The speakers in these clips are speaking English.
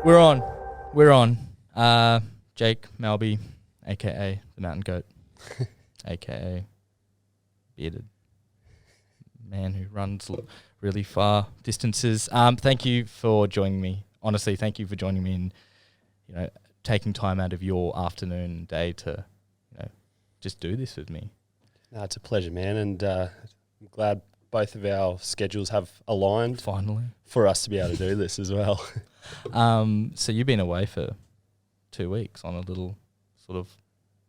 We're on. We're on. Jake Malby, a.k.a. the Mountain Goat, a.k.a. bearded man who runs really far distances. Thank you for joining me. Honestly, thank you for joining me and, you know, taking time out of your afternoon and day to, you know, just do this with me. No, it's a pleasure, man, and I'm glad both of our schedules have aligned Finally. for us to be able to do this as well. So you've been away for 2 weeks on a little sort of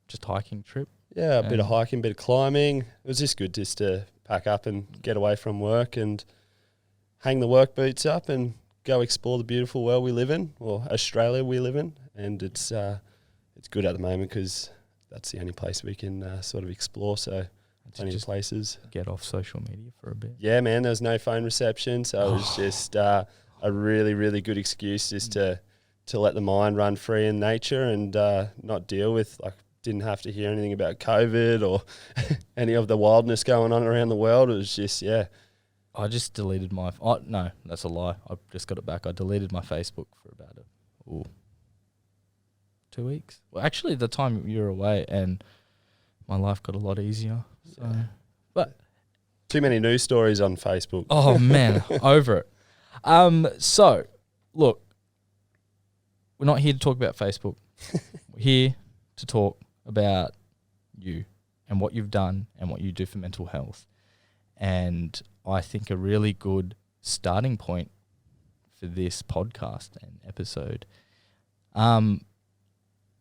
just hiking trip? Yeah, a bit of hiking, a bit of climbing. It was just good just to pack up and get away from work and hang the work boots up and go explore the beautiful world we live in, or Australia we live in. And it's good at the moment because that's the only place we can sort of explore. So plenty of places. Get off social media for a bit. Yeah, man, there was no phone reception. So it was just a really, really good excuse just to let the mind run free in nature and not deal with, like, didn't have to hear anything about COVID or any of the wildness going on around the world. It was just, yeah. I just deleted my... no, that's a lie. I just got it back. I deleted my Facebook for about 2 weeks. Well, actually, the time you were away, and my life got a lot easier. So, Yeah. But Too many news stories on Facebook. oh, man, over it. So, look, we're not here to talk about Facebook. We're here to talk about you and what you've done and what you do for mental health. And I think a really good starting point for this podcast and episode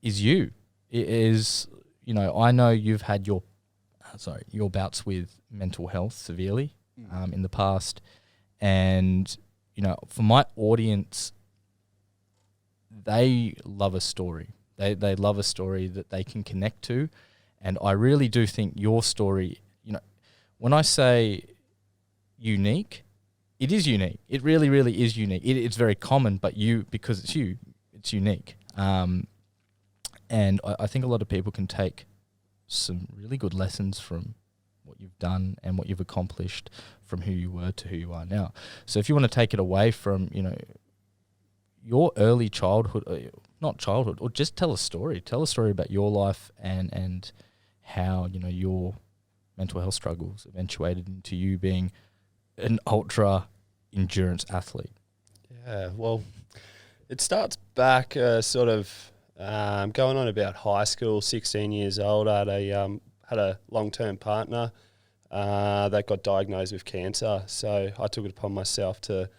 is you. It is, you know, I know you've had your bouts with mental health severely in the past. And, you know, for my audience, they love a story. They love a story that they can connect to. And I really do think your story, you know, when I say unique, it is unique. It really, really is unique. It's very common, but because it's you, it's unique. And I think a lot of people can take some really good lessons from what you've done and what you've accomplished from who you were to who you are now. So if you want to take it away from, you know, your early childhood, not childhood, or just tell a story about your life and how, you know, your mental health struggles eventuated into you being an ultra endurance athlete. Yeah, well, it starts back sort of going on about high school, 16 years old. I had a long-term partner that got diagnosed with cancer. So I took it upon myself to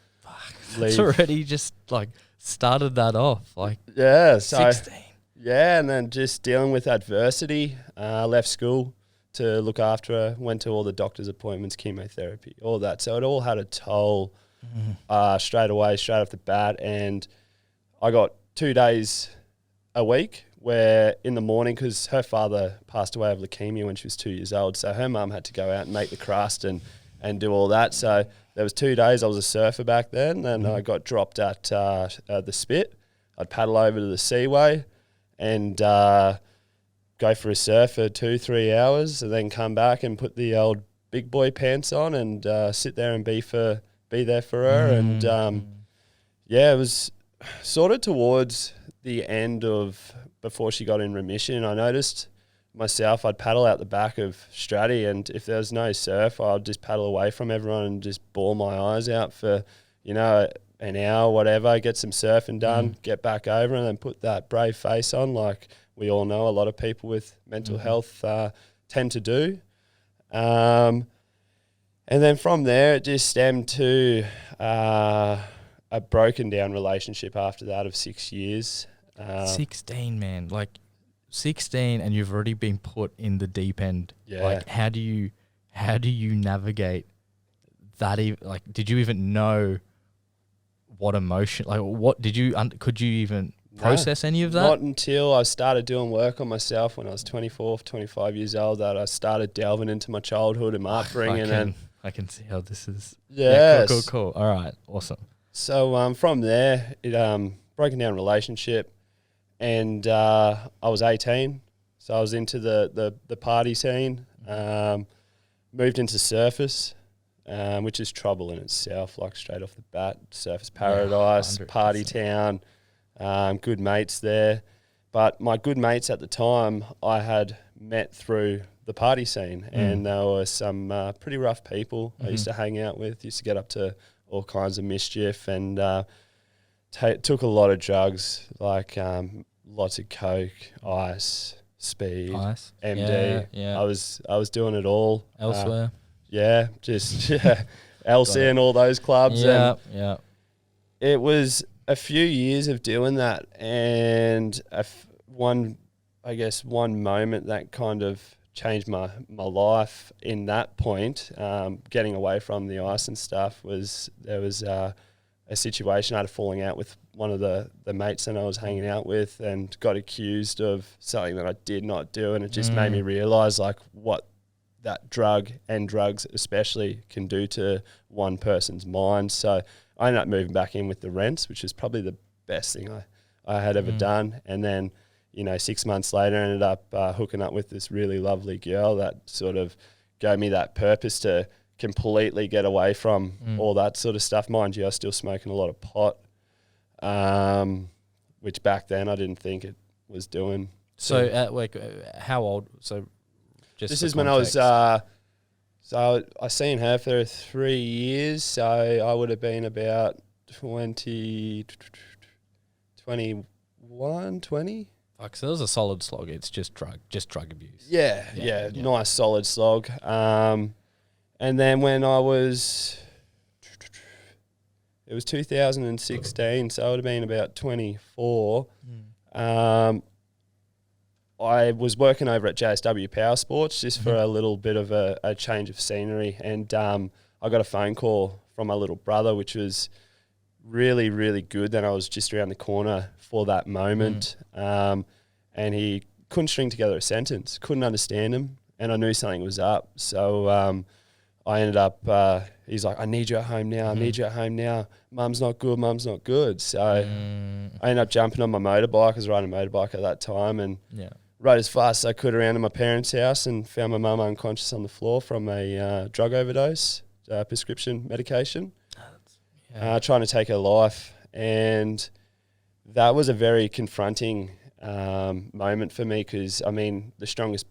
leave. It's already just like started that off. Like, yeah, so 16. Yeah, and then just dealing with adversity. Left school to look after her, went to all the doctor's appointments, chemotherapy, all that. So it all had a toll straight away, straight off the bat. And I got 2 days a week where in the morning, because her father passed away of leukemia when she was 2 years old, so her mum had to go out and make the crust and do all that. So there was 2 days. I was a surfer back then, and I got dropped at the Spit. I'd paddle over to the Seaway and go for a surf for 2-3 hours, and then come back and put the old big boy pants on and sit there and be there for her. And yeah, it was sort of towards the end of before she got in remission. I noticed myself, I'd paddle out the back of Stratty, and if there was no surf, I'd just paddle away from everyone and just bawl my eyes out for, you know, an hour, whatever, get some surfing done, get back over, and then put that brave face on like we all know a lot of people with mental health tend to do. And then from there, it just stemmed to a broken down relationship after that of 6 years. 16, man. Like 16 and you've already been put in the deep end. Yeah. Like how do you navigate that? Like, did you even know what emotion, like what did you, could you even process any of that? Not until I started doing work on myself when I was 24, 25 years old that I started delving into my childhood and my upbringing. I can see how this is. Yes. Yeah, cool. All right, awesome. So from there, it broken down relationship, and I was 18, so I was into the party scene. Moved into surface, which is trouble in itself, like straight off the bat. Surface paradise, 100%. party town, good mates there. But my good mates at the time I had met through the party scene, and there were some pretty rough people I used to hang out with, used to get up to all kinds of mischief, and took a lot of drugs, like lots of coke, ice, speed, MD. Yeah. I was doing it all. Elsewhere. Just LC and all those clubs. Yeah, and yeah. it was a few years of doing that, and one moment that kind of changed my life in that point, getting away from the ice and stuff, there was a situation. I had a falling out with one of the mates that I was hanging out with, and got accused of something that I did not do, and it just made me realise like what that drug and drugs especially can do to one person's mind. So I ended up moving back in with the rents, which is probably the best thing I had ever done. And then, 6 months later, I ended up hooking up with this really lovely girl that sort of gave me that purpose to completely get away from all that sort of stuff. Mind you, I was still smoking a lot of pot, which back then I didn't think it was doing. So, how old? So, just this is when I was. So I seen her for 3 years. So I would have been about 21, 20. Fuck, so that was a solid slog. It's just drug abuse. Yeah. Nice solid slog. And then when it was 2016, so I would have been about 24. I was working over at JSW Power Sports just for a little bit of a change of scenery, and I got a phone call from my little brother, which was really, really good. Then I was just around the corner for that moment, and he couldn't string together a sentence, couldn't understand him, and I knew something was up. So I ended up, he's like, I need you at home now, I need you at home now. Mum's not good. So I ended up jumping on my motorbike. I was riding a motorbike at that time, and rode as fast as I could around to my parents' house, and found my mum unconscious on the floor from a drug overdose, prescription medication, trying to take her life. And that was a very confronting moment for me, because, I mean, the strongest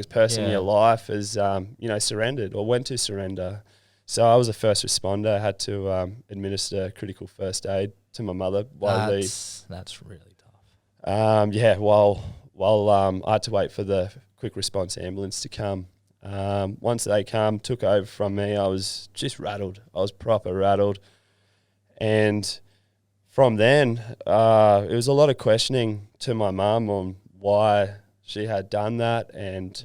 person in your life is, surrendered or went to surrender. So I was a first responder. I had to administer critical first aid to my mother. That's really tough. While I had to wait for the quick response ambulance to come. Once they come, took over from me, I was just rattled. I was proper rattled. And from then, it was a lot of questioning to my mum on why she had done that. And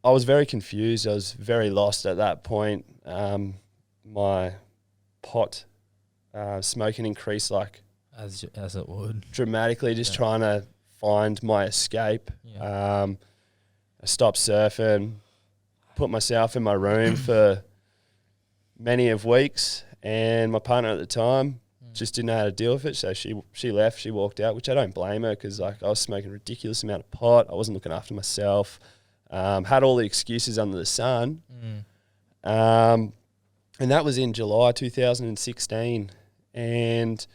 I was very confused. I was very lost at that point. My pot smoking increased as it would dramatically, just trying to find my escape. I stopped surfing, put myself in my room for many of weeks, and my partner at the time just didn't know how to deal with it. So she left, she walked out, which I don't blame her, because I was smoking a ridiculous amount of pot. I wasn't looking after myself. Had all the excuses under the sun. And that was in July 2016. And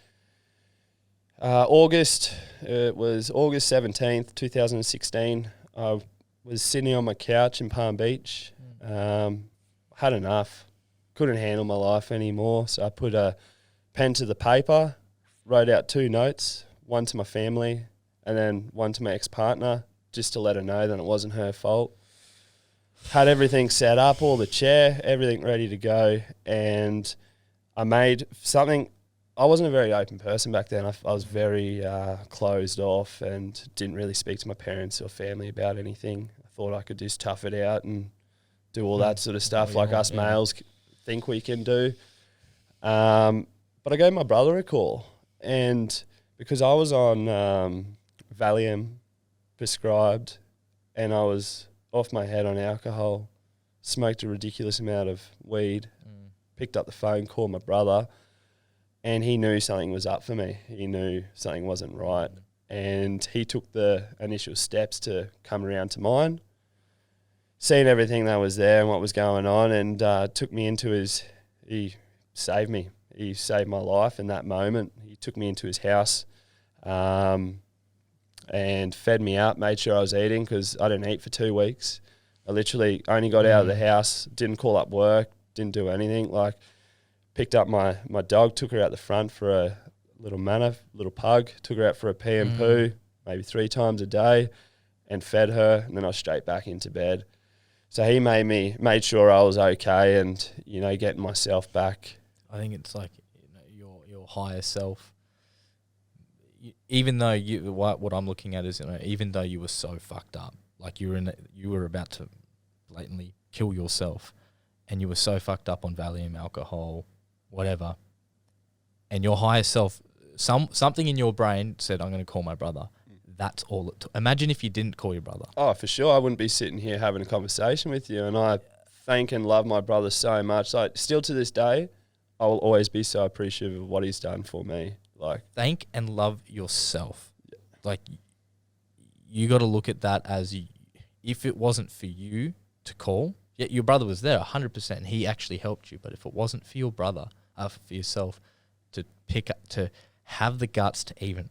it was August 17th, 2016. I was sitting on my couch in Palm Beach. Had enough. Couldn't handle my life anymore. So I put a pen to the paper, wrote out 2 notes, one to my family and then one to my ex-partner, just to let her know that it wasn't her fault. Had everything set up, all the chair, everything ready to go, and I made something. I wasn't a very open person back then. I was very closed off and didn't really speak to my parents or family about anything. I thought I could just tough it out and do all that sort of stuff like us males think we can do. But I gave my brother a call, and because I was on Valium prescribed and I was off my head on alcohol, smoked a ridiculous amount of weed, picked up the phone, called my brother, and he knew something was up for me. He knew something wasn't right. And he took the initial steps to come around to mine, seeing everything that was there and what was going on, and took me into he saved me. he saved my life in that moment. He took me into his house and fed me up, made sure I was eating because I didn't eat for 2 weeks. I literally only got out of the house, didn't call up work, didn't do anything. Like, picked up my dog, took her out the front for a little pug, took her out for a pee and poo, maybe 3 times a day, and fed her, and then I was straight back into bed. So he made sure I was okay and, you know, getting myself back. I think it's like, you know, your higher self. Even though what I'm looking at is, you know, even though you were so fucked up, like you were about to blatantly kill yourself, and you were so fucked up on Valium, alcohol, whatever, and your higher self, something in your brain said, "I'm going to call my brother." That's all it took. Imagine if you didn't call your brother. Oh, for sure. I wouldn't be sitting here having a conversation with you. And I thank and love my brother so much. Like, still to this day, I will always be so appreciative of what he's done for me. Like, thank and love yourself. Yeah. Like, you got to look at that as, if it wasn't for you to call, yeah, your brother was there 100%, and he actually helped you. But if it wasn't for your brother, for yourself, to pick up, to have the guts to even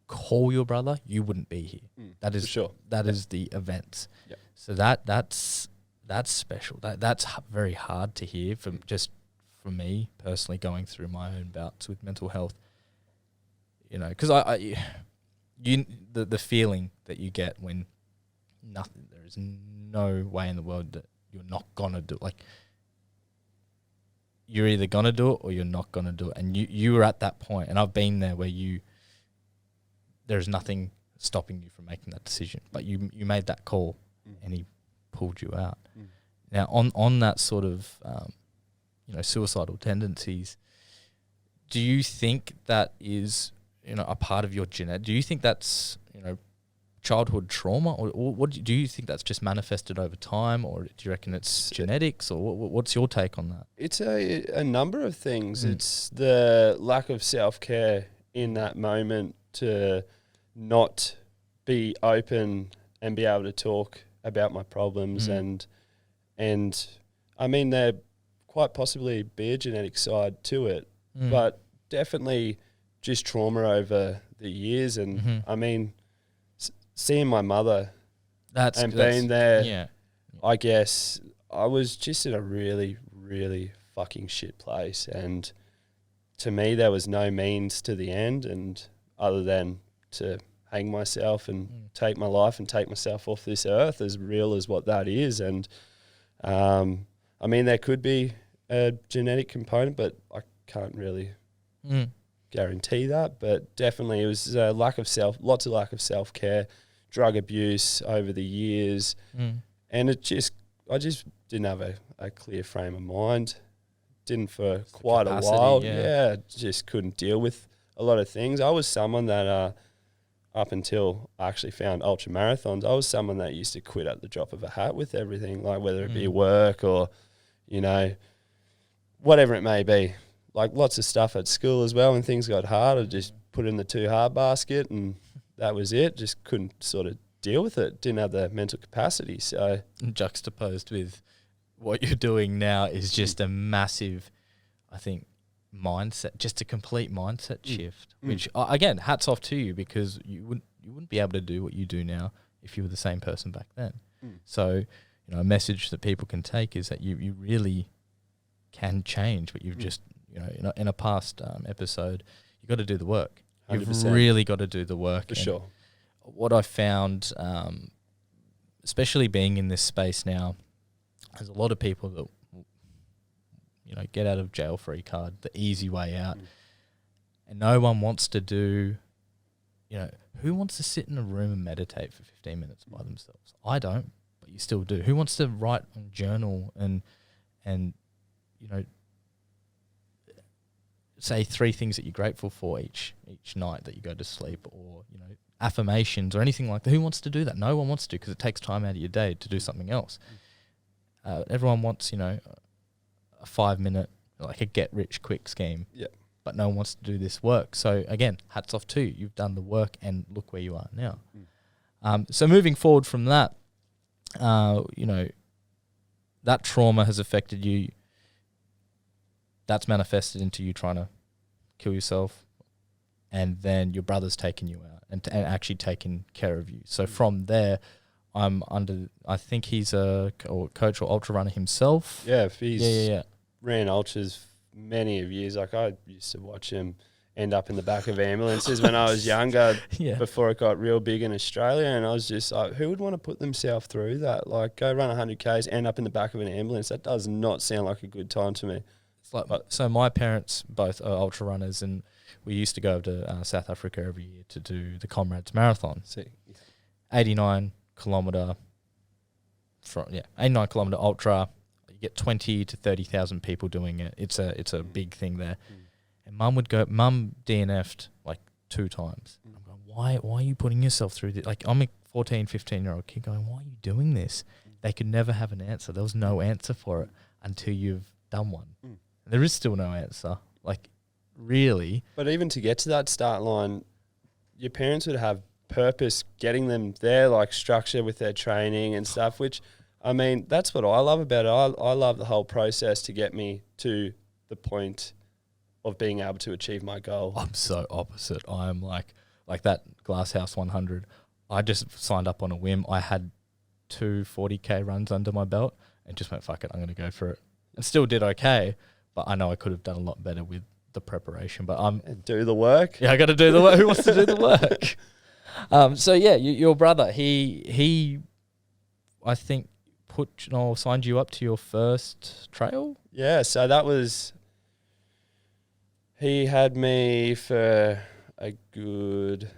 call your brother, you wouldn't be here. That is, for sure. That is the events. Yep. So that's special. That's very hard to hear from me personally, going through my own bouts with mental health. You know, because the feeling that you get when there is no way in the world that you're not gonna do it. Like, you're either gonna do it or you're not gonna do it, and you were at that point, and I've been there where there's nothing stopping you from making that decision, but you made that call, and he pulled you out. Now, on that sort of you know, suicidal tendencies, do you think that is, you know, a part of your genetic? Do you think that's, you know, childhood trauma, or what do you think that's just manifested over time, or do you reckon it's genetics, or what's your take on that? It's a number of things. It's the lack of self-care in that moment, to not be open and be able to talk about my problems, and I mean, there quite possibly be a genetic side to it, but definitely just trauma over the years, and I mean, seeing my mother being there, I guess I was just in a really, really fucking shit place, and to me there was no means to the end, and other than to hang myself and take my life and take myself off this earth, as real as what that is. And I mean, there could be a genetic component, but I can't really guarantee that. But definitely it was lots of lack of self-care, drug abuse over the years, and I just didn't have a clear frame of mind. Didn't for quite a while. Yeah, just couldn't deal with a lot of things. I was someone that up until I actually found ultra marathons, I was someone that used to quit at the drop of a hat with everything, like whether it be work or, you know, whatever it may be. Like lots of stuff at school as well. When things got hard, I just put it in the too hard basket, and that was it. Just couldn't sort of deal with it. Didn't have the mental capacity. So juxtaposed with what you're doing now is just a massive, I think, mindset, just a complete mindset shift, which again, hats off to you, because you wouldn't be able to do what you do now if you were the same person back then. So, you know, a message that people can take is that you really can change, but you've just, you know, in a past episode, you got to do the work. 100%. You've really got to do the work. For sure. What I found, especially being in this space now, there's a lot of people that, you know, get out of jail free card, the easy way out. And no one wants to do, you know, who wants to sit in a room and meditate for 15 minutes by themselves? I don't, but you still do. Who wants to write on journal and you know, say 3 things that you're grateful for each night that you go to sleep, or, you know, affirmations or anything like that? Who wants to do that? No one wants to, because it takes time out of your day to do something else. Everyone wants, you know, a 5-minute, like a get-rich-quick scheme. Yeah. But no one wants to do this work. So, again, hats off to you. You've done the work, and look where you are now. So moving forward from that, you know, that trauma has affected you. that's manifested into you trying to kill yourself, and then your brother's taking you out and actually taking care of you. So from there, I think he's a coach or ultra runner himself. Yeah, Yeah. Ran ultras many of years. Like I used to watch him end up in the back of ambulances when I was younger, before it got real big in Australia. And I was just like, who would want to put themselves through that? Like, go run 100 Ks, end up in the back of an ambulance. That does not sound like a good time to me. It's like, so my parents both are ultra runners, and we used to go to South Africa every year to do the Comrades Marathon. 89 kilometre, 89 kilometre ultra. You get 20 to 30,000 people doing it. It's a big thing there. And Mum DNF'd like 2 times. I'm going, why are you putting yourself through this? Like, I'm a 14, 15-year-old kid going, why are you doing this? They could never have an answer. There was no answer for it until you've done one. And there is still no answer. Like, really. But even to get to that start line, your parents would have purpose getting them there, like structure with their training and stuff, which, I mean, that's what I love about it. I love the whole process to get me to the point of being able to achieve my goal. I'm so opposite. I'm like that Glasshouse 100. I just signed up on a whim. I had 2 40K runs under my belt and just went, fuck it, I'm going to go for it. And still did okay, but I know I could have done a lot better with the preparation. But do the work. Yeah, I got to do the work. Who wants to do the work? So yeah, your brother, he, I think signed you up to your first trail. Yeah, so that was, he had me for a good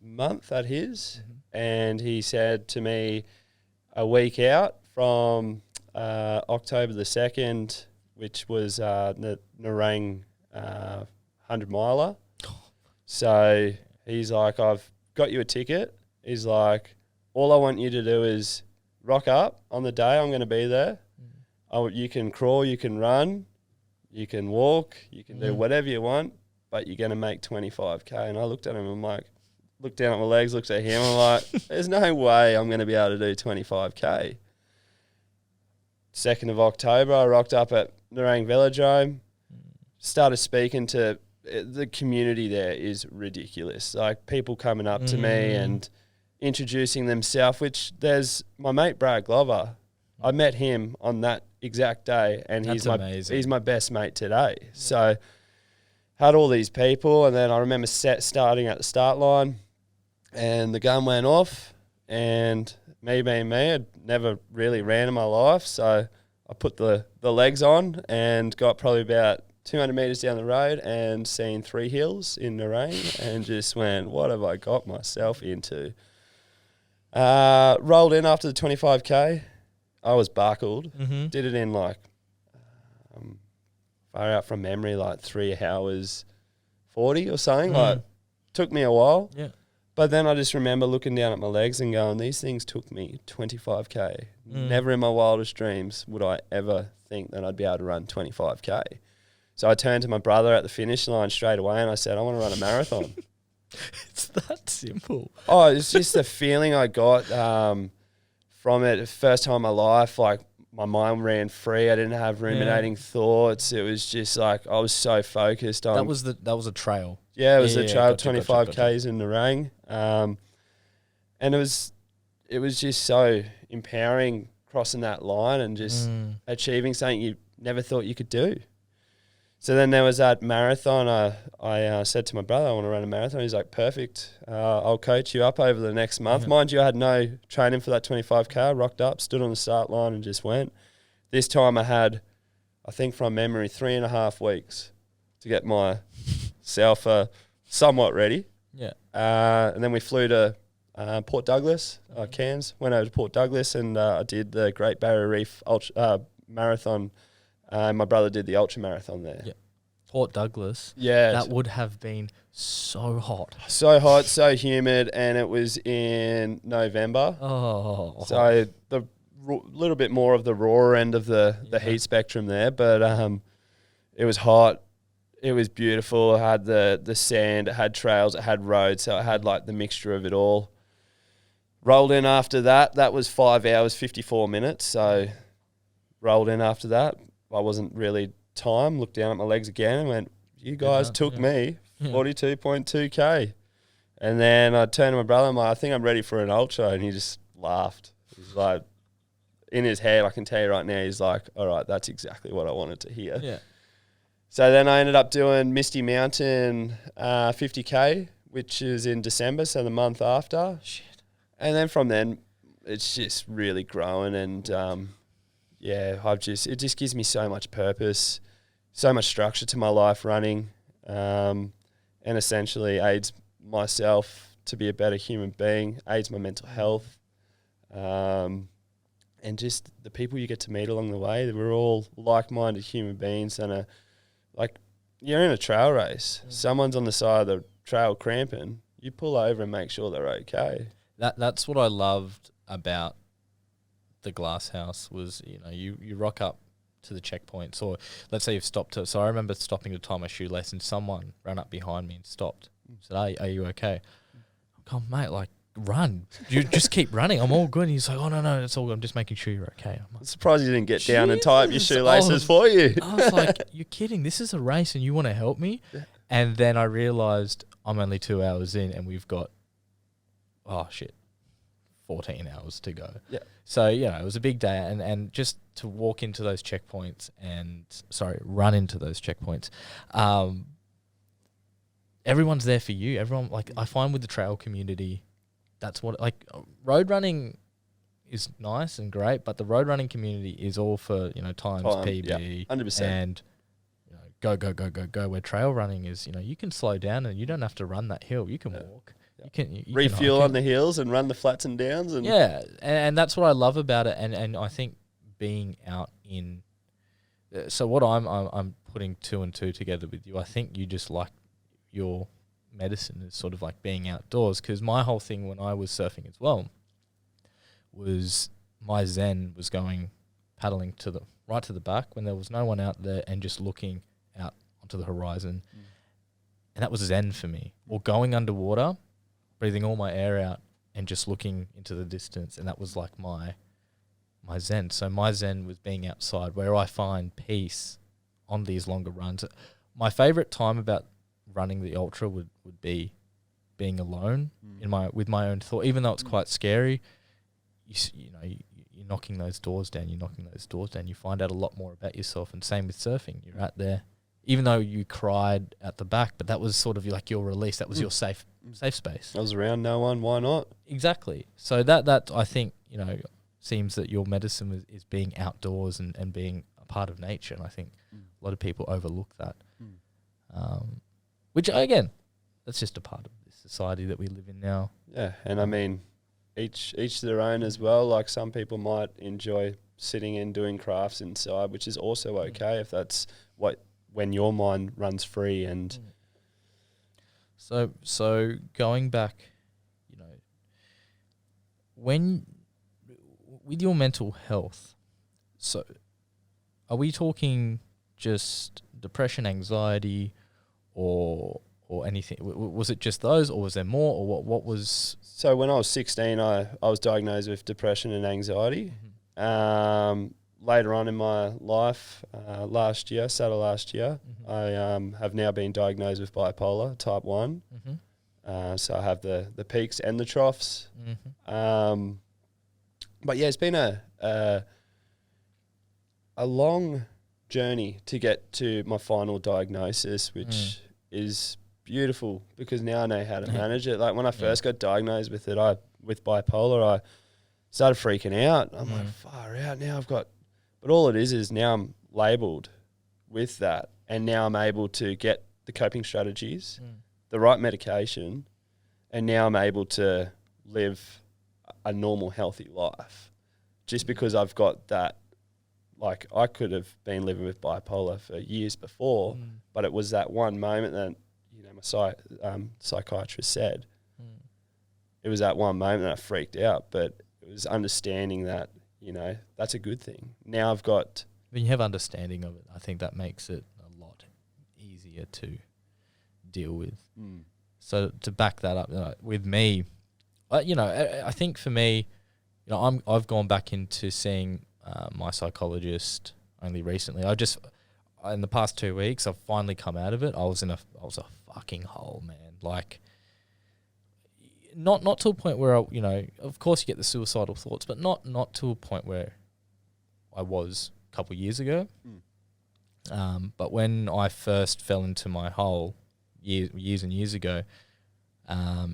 month at his, and he said to me a week out from October the 2nd, which was Nerang 100 miler. So he's like, I've got you a ticket. He's like, all I want you to do is rock up on the day I'm going to be there. You can crawl, you can run, you can walk, you can do whatever you want, but you're going to make 25K. And I looked at him, I'm like, looked down at my legs, looked at him, I'm like, there's no way I'm going to be able to do 25K. 2nd of October, I rocked up at Nerang Velodrome, started speaking to the community. There is ridiculous. Like, people coming up to me and introducing themselves, which there's my mate Brad Glover. I met him on that exact day, and he's my best mate today. Yeah. So had all these people, and then I remember starting at the start line, and the gun went off, and me being me, I'd never really ran in my life, so I put the legs on and got probably about 200 metres down the road and seen 3 hills in Nerang and just went, what have I got myself into? Rolled in after the 25K. I was buckled. Did it in like, far out from memory, like 3 hours 40 or something. Like, took me a while. Yeah. But then I just remember looking down at my legs and going, these things took me 25K. Never in my wildest dreams would I ever think that I'd be able to run 25K. So I turned to my brother at the finish line straight away and I said, I want to run a marathon. It's that simple. Oh, it's just the feeling I got from it. First time in my life, like, my mind ran free. I didn't have ruminating thoughts. It was just like, I was so focused on. That was a trail. Yeah, it was a trail, 25Ks in Nerang. And it was just so empowering crossing that line and just achieving something you never thought you could do. So then there was that marathon. I said to my brother, I want to run a marathon. He's like, perfect. I'll coach you up over the next month. Yeah. Mind you, I had no training for that 25K. I rocked up, stood on the start line and just went. This time I had, I think from memory, 3.5 weeks to get myself somewhat ready. Yeah. And then we flew to Port Douglas, Cairns. Went over to Port Douglas and I did the Great Barrier Reef marathon. My brother did the ultra marathon there. Yeah. Port Douglas. Yeah. That would have been so hot. So hot, so humid, and it was in November. Oh. So the little bit more of the raw end of the heat spectrum there, but it was hot. It was beautiful. It had the sand, it had trails, it had roads, so it had like the mixture of it all. Rolled in after that. That was 5 hours, 54 minutes. So rolled in after that. I wasn't really time, looked down at my legs again and went, you guys took me 42.2K. And then I turned to my brother and I'm like, I think I'm ready for an ultra. And he just laughed. He's like, in his head, I can tell you right now, he's like, all right, that's exactly what I wanted to hear. Yeah. So then I ended up doing Misty Mountain 50K, which is in December, so the month after. Shit. And then from then, it's just really growing. And it just gives me so much purpose, so much structure to my life running, and essentially aids myself to be a better human being, aids my mental health, and just the people you get to meet along the way. We're all like-minded human beings, and you're in a trail race. Someone's on the side of the trail cramping. You pull over and make sure they're okay. That's what I loved about the Glass House was, you rock up to the checkpoints, or let's say you've stopped. So I remember stopping to tie my shoelace and someone ran up behind me and stopped. Said, are you okay? Oh, mate, run. You just keep running. I'm all good. And he's like, oh, no, it's all good. I'm just making sure you're okay. I'm surprised you didn't get down and tie up your shoelaces for you. I was like, you're kidding. This is a race and you want to help me? Yeah. And then I realised I'm only 2 hours in and we've got, 14 hours to go. Yeah. So, it was a big day. And just to walk into those checkpoints run into those checkpoints, everyone's there for you. Everyone, I find with the trail community, that's what, road running is nice and great, but the road running community is all for, times, PB, 100%. And go. Where trail running is, you can slow down and you don't have to run that hill. You can walk. You can refuel on the hills and run the flats and downs. And and that's what I love about it. And I think being out in, so what I'm putting 2 and 2 together with you. I think you just like your medicine is sort of like being outdoors, because my whole thing when I was surfing as well was my zen was going paddling to the back when there was no one out there and just looking out onto the horizon, and that was zen for me. Or going underwater, breathing all my air out and just looking into the distance, and that was like my zen. So my zen was being outside, where I find peace on these longer runs. My favorite time about running the ultra would be being alone with my own thought, even though it's quite scary. You're knocking those doors down. You find out a lot more about yourself. And same with surfing. You're out there, even though you cried at the back, but that was sort of like your release. That was your safe space. I was around no one. Why not? Exactly. So that I think seems that your medicine is being outdoors and being a part of nature. And I think a lot of people overlook that. Which, again, that's just a part of this society that we live in now. Yeah, and I mean, each their own as well. Like, some people might enjoy sitting and doing crafts inside, which is also okay if that's when your mind runs free. And so going back, when with your mental health, so are we talking just depression, anxiety, or anything? Was it just those, or was there more, or what was? So when I was 16, I was diagnosed with depression and anxiety. Later on in my life, last year, I have now been diagnosed with bipolar type 1. So I have the peaks and the troughs. But yeah, it's been a long journey to get to my final diagnosis, which is beautiful, because now I know how to manage it. Like, when I first got diagnosed with it, with bipolar, I started freaking out. I'm like, far out, now I've got, but all it is now I'm labelled with that, and now I'm able to get the coping strategies, the right medication, and now I'm able to live a normal, healthy life. Just because I've got that, like, I could have been living with bipolar for years before, but it was that one moment that, my psychiatrist said, it was that one moment that I freaked out, but it was understanding that, that's a good thing. Now I've got... When you have understanding of it, I think that makes it a lot easier to deal with. So to back that up, with me, I think for me, I've gone back into seeing my psychologist only recently. in the past 2 weeks, I've finally come out of it. I was a fucking hole, man. Like, not to a point where of course you get the suicidal thoughts, but not to a point where I was a couple of years ago. But when I first fell into my hole years and years ago, I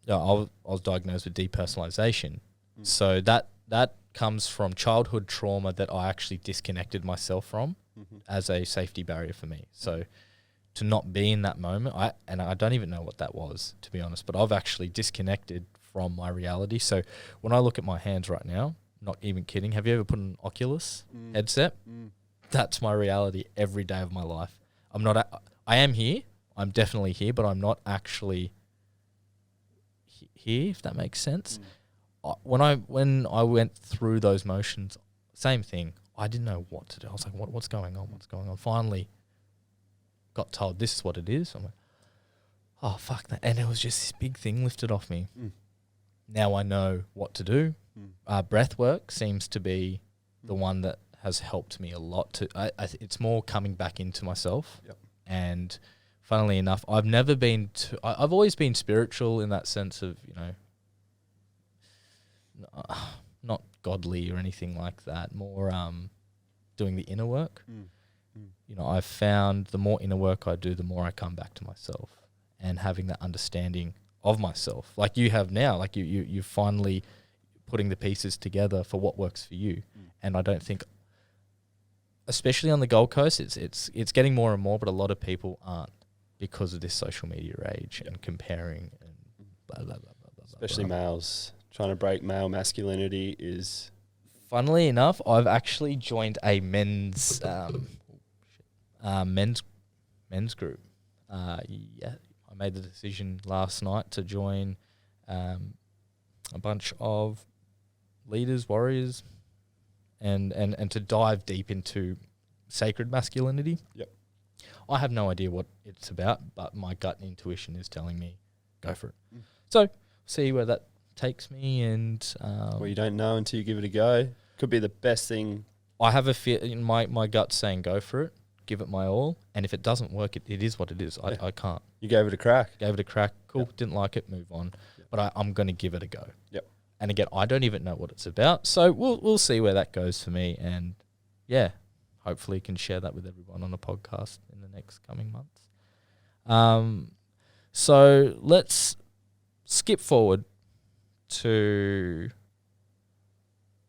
was diagnosed with depersonalization. So that comes from childhood trauma that I actually disconnected myself from as a safety barrier for me. So to not be in that moment, I don't even know what that was, to be honest, but I've actually disconnected from my reality. So when I look at my hands right now, not even kidding, have you ever put an Oculus headset? That's my reality every day of my life. I am here. I'm definitely here, but I'm not actually here, if that makes sense. When I went through those motions, same thing. I didn't know what to do. I was like, what's going on? What's going on? Finally got told this is what it is. I'm like, oh, fuck that. And it was just this big thing lifted off me. Now I know what to do. Breath work seems to be the one that has helped me a lot. It's more coming back into myself. And funnily enough, I've always been spiritual in that sense of, not godly or anything like that, more doing the inner work. I've found the more inner work I do, the more I come back to myself and having that understanding of myself, like you have now, like you're finally putting the pieces together for what works for you. And I don't think, especially on the Gold Coast, it's getting more and more, but a lot of people aren't because of this social media age and comparing and blah, blah, blah, blah, blah. Especially males. Trying to break male masculinity is... Funnily enough, I've actually joined a men's group. I made the decision last night to join a bunch of leaders, warriors, and to dive deep into sacred masculinity. I have no idea what it's about, but my gut intuition is telling me go for it. So see where that takes me, and well, you don't know until you give it a go. Could be the best thing. I have a fear in my gut's saying go for it, give it my all, and if it doesn't work, it is what it is. I can't. You gave it a crack. Cool. Didn't like it, move on. But I'm going to give it a go. And again, I don't even know what it's about, so we'll see where that goes for me, and hopefully can share that with everyone on a podcast in the next coming months. So let's skip forward to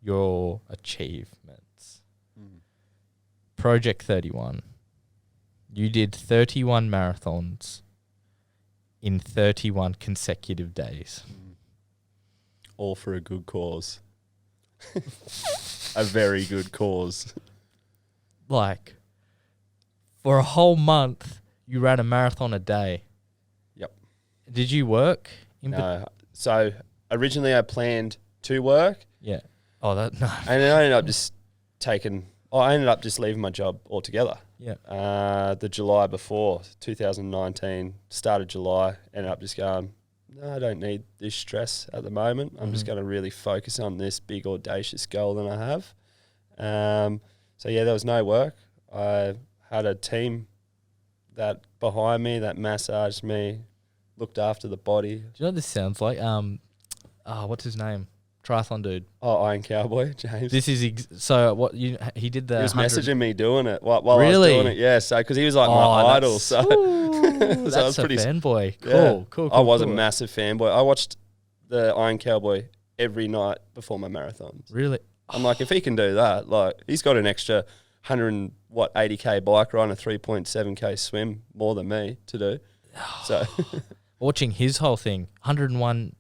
your achievements. Project 31. You did 31 marathons in 31 consecutive days. All for a good cause. A very good cause. Like, for a whole month, you ran a marathon a day. Did you work? No. So originally I planned to work. Oh, that no. And then I ended up just leaving my job altogether. The July before, 2019, started July, ended up just going, no, I don't need this stress at the moment. I'm just going to really focus on this big audacious goal that I have. There was no work. I had a team that behind me that massaged me, looked after the body. Do you know what this sounds like? What's his name? Triathlon dude. Oh, Iron Cowboy, James. This is he did the. He was 100 messaging me doing it while really? I was doing it. Yeah, so because he was like my idol. So, that's I was a fanboy. Cool. I was a massive fanboy. I watched the Iron Cowboy every night before my marathons. Really? I'm like, if he can do that, like he's got an extra 80K bike ride and a 3.7K swim more than me to do. So watching his whole thing, 101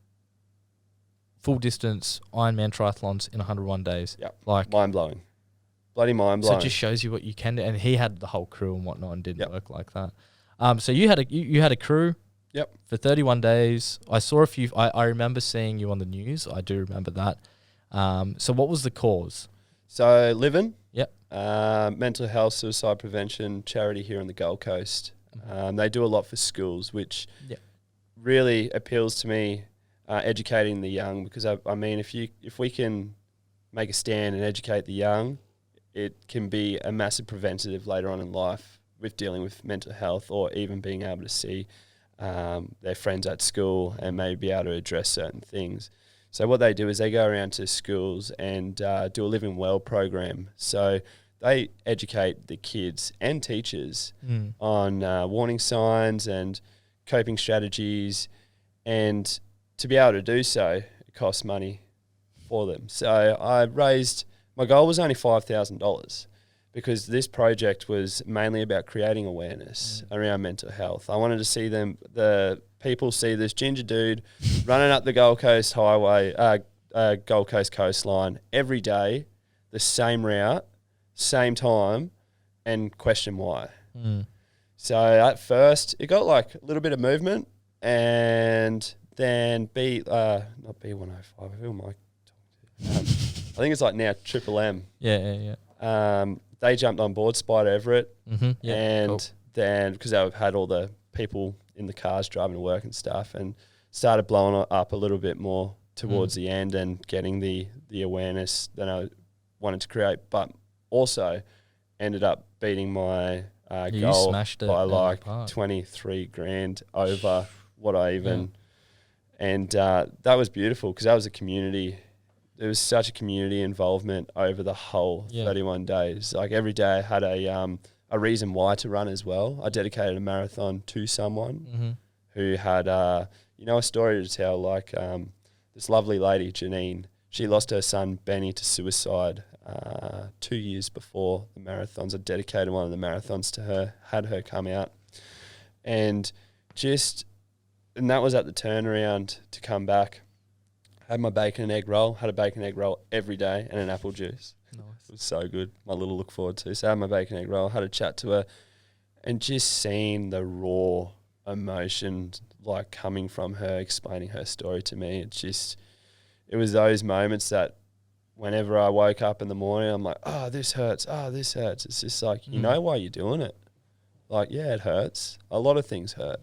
full distance Ironman triathlons in 101 days. Like mind blowing. Bloody mind blowing. So it just shows you what you can do. And he had the whole crew and whatnot and didn't work like that. So you had a crew. For 31 days. I saw a few. I remember seeing you on the news. I do remember that. So what was the cause? So Living. Mental health, suicide prevention charity here on the Gold Coast. They do a lot for schools, which really appeals to me. Educating the young, because I mean, if we can make a stand and educate the young, it can be a massive preventative later on in life with dealing with mental health, or even being able to see their friends at school and maybe be able to address certain things. So what they do is they go around to schools and do a Living Well program. So they educate the kids and teachers on warning signs and coping strategies, and to be able to do so, it costs money for them. So my goal was only $5,000, because this project was mainly about creating awareness around mental health. I wanted to see the people see this ginger dude running up the Gold Coast highway, Gold Coast coastline every day, the same route, same time, and question why. So at first, it got like a little bit of movement, and then not B105, who am I talking to? I think it's like now Triple M. Yeah. They jumped on board Spider Everett, Yeah, cool. then because they've had all the people in the cars driving to work and stuff, and started blowing up a little bit more towards the end and getting the awareness that I wanted to create, but also ended up beating my goal by like 23 grand over what I even, and that was beautiful, because that was a community. There was such a community involvement over the whole 31 days. Like every day I had a reason why to run as well. I dedicated a marathon to someone who had, a story to tell. Like this lovely lady, Janine, she lost her son, Benny, to suicide 2 years before the marathons. I dedicated one of the marathons to her, had her come out. And that was at the turnaround to come back. Had my bacon and egg roll, had a bacon and egg roll every day, and an apple juice. Nice. It was so good. My little look forward to. So I had my bacon and egg roll, had a chat to her, and just seeing the raw emotion like coming from her, explaining her story to me. It was those moments that whenever I woke up in the morning, I'm like, oh, this hurts. Oh, this hurts. It's just like, you know why you're doing it. Like, yeah, it hurts. A lot of things hurt.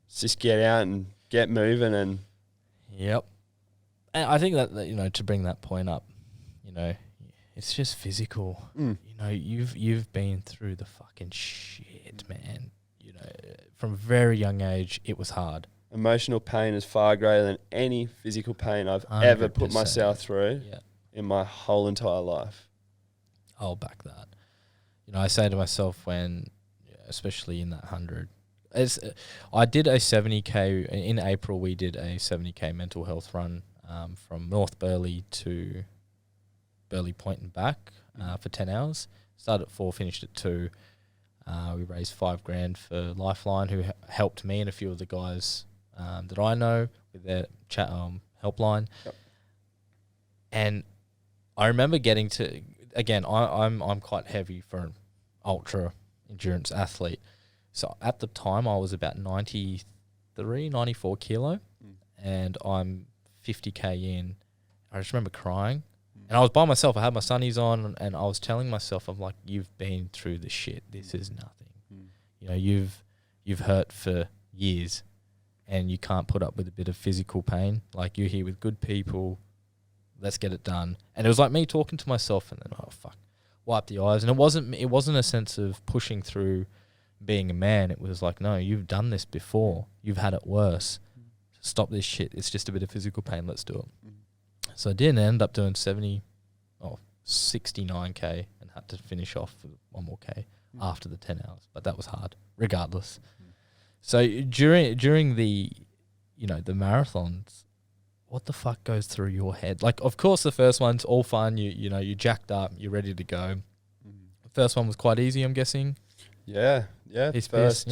It's just get out and get moving. And yep. And I think that, to bring that point up, it's just physical. You've been through the fucking shit, man. From a very young age, it was hard. Emotional pain is far greater than any physical pain I've ever put myself through in my whole entire life. I'll back that. I say to myself when, especially in that 100, I did a 70K, in April we did a 70K mental health run from North Burleigh to Burleigh Point and back for 10 hours. Started at 4, finished at 2. We raised $5,000 for Lifeline, who helped me and a few of the guys that I know with their chat helpline. Yep. And I remember getting to, again, I'm quite heavy for an ultra endurance athlete. So at the time I was about 94 kilo, and I'm 50K in. I just remember crying. And I was by myself. I had my sunnies on, and I was telling myself, I'm like, you've been through the shit. This is nothing. You've hurt for years, and you can't put up with a bit of physical pain. Like, you're here with good people. Let's get it done. And it was like me talking to myself, and then, oh, fuck, wipe the eyes. And it wasn't a sense of pushing through being a man. It was like, no, you've done this before. You've had it worse. Stop this shit. It's just a bit of physical pain. Let's do it. So I did end up doing 69K and had to finish off with 1 more K after the 10 hours. But that was hard, regardless. So during the, the marathons, what the fuck goes through your head? Like, of course, the first one's all fun. You're jacked up. You're ready to go. The first one was quite easy, I'm guessing. Yeah. First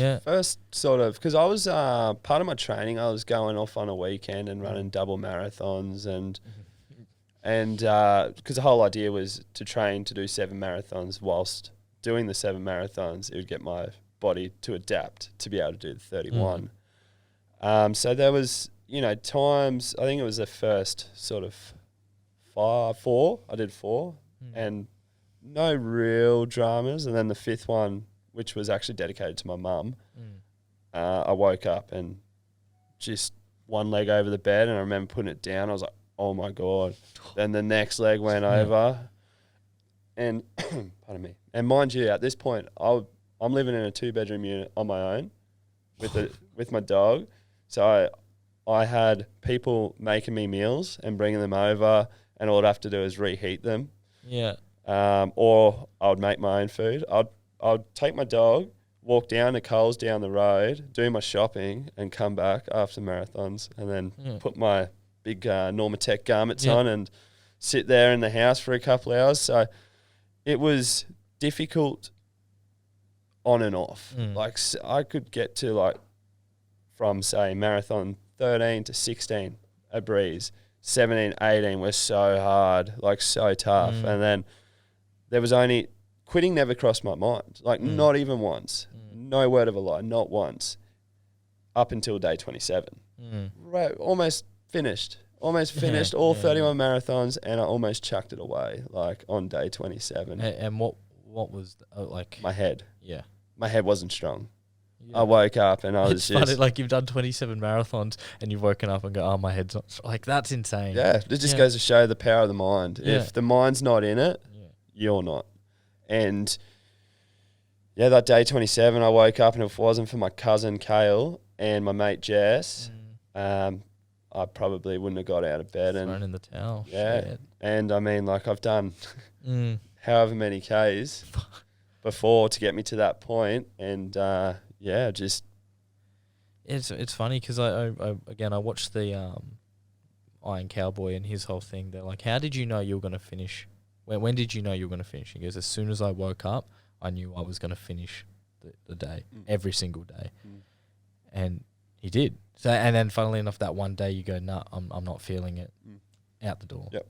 sort of, because I was part of my training. I was going off on a weekend and running double marathons, and because the whole idea was to train to do 7 marathons. Whilst doing the 7 marathons, it would get my body to adapt to be able to do the 31. So there was, times. I think it was the first sort of 4. I did 4, and no real dramas. And then the 5th one, which was actually dedicated to my mum, I woke up and just one leg over the bed, and I remember putting it down. I was like, oh my God. Then the next leg went over. And pardon me. And mind you, at this point, I'm living in a 2-bedroom unit on my own with my dog. So I had people making me meals and bringing them over, and all I'd have to do is reheat them. Yeah. Or I would make my own food. I'd take my dog, walk down to Coles down the road, do my shopping, and come back after marathons, and then put my big Normatec garments on and sit there in the house for a couple of hours. So it was difficult on and off. Like I could get to like from say marathon 13 to 16 a breeze. 17, 18 was so hard, like so tough. And then there was only quitting never crossed my mind, like not even once. No word of a lie, not once. Up until day 27. Right, almost finished all 31 marathons, and I almost chucked it away like on day 27. And what was like my head? Yeah, my head wasn't strong. Yeah. I woke up and I was just funny, like you've done 27 marathons and you've woken up and go, oh, my head's not like that's insane. Yeah, it just goes to show the power of the mind. If the mind's not in it, you're not. And yeah, that day 27, I woke up, and if it wasn't for my cousin Kale and my mate Jess, I probably wouldn't have got out of bed and thrown in the towel. Yeah, shit. And I mean, like I've done however many Ks before to get me to that point, and just it's funny because I watched the Iron Cowboy and his whole thing. They're like, how did you know you were going to finish? When did you know you were going to finish? He goes, as soon as I woke up, I knew I was going to finish the day, every single day. And he did. So, and then funnily enough, that one day you go, nah, I'm not feeling it, out the door. Yep.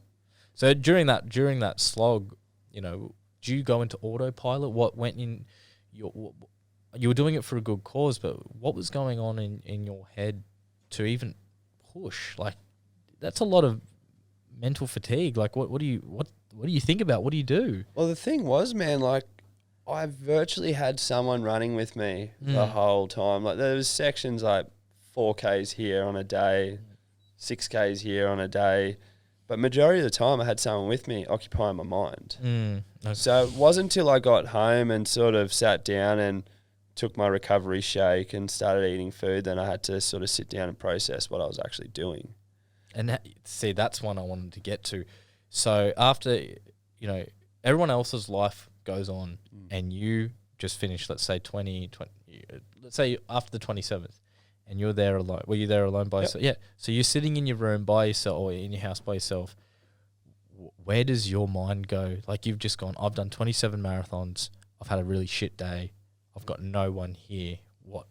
So during that slog, you know, do you go into autopilot? What went in you were doing it for a good cause, but what was going on in your head to even push? Like, that's a lot of mental fatigue. Like, what do you think about? What do you do? Well, the thing was, man, like, I virtually had someone running with me the whole time. Like, there was sections like 4Ks here on a day, 6Ks here on a day, but majority of the time I had someone with me occupying my mind. Okay. So it wasn't until I got home and sort of sat down and took my recovery shake and started eating food, then I had to sort of sit down and process what I was actually doing. And see, that's one I wanted to get to. So after, you know, everyone else's life goes on and you just finished, let's say 20, let's say after the 27th, and you're there alone. Were you there alone by yourself? Yeah. So you're sitting in your room by yourself or in your house by yourself. Where does your mind go? Like, you've just gone, I've done 27 marathons. I've had a really shit day. I've got no one here. What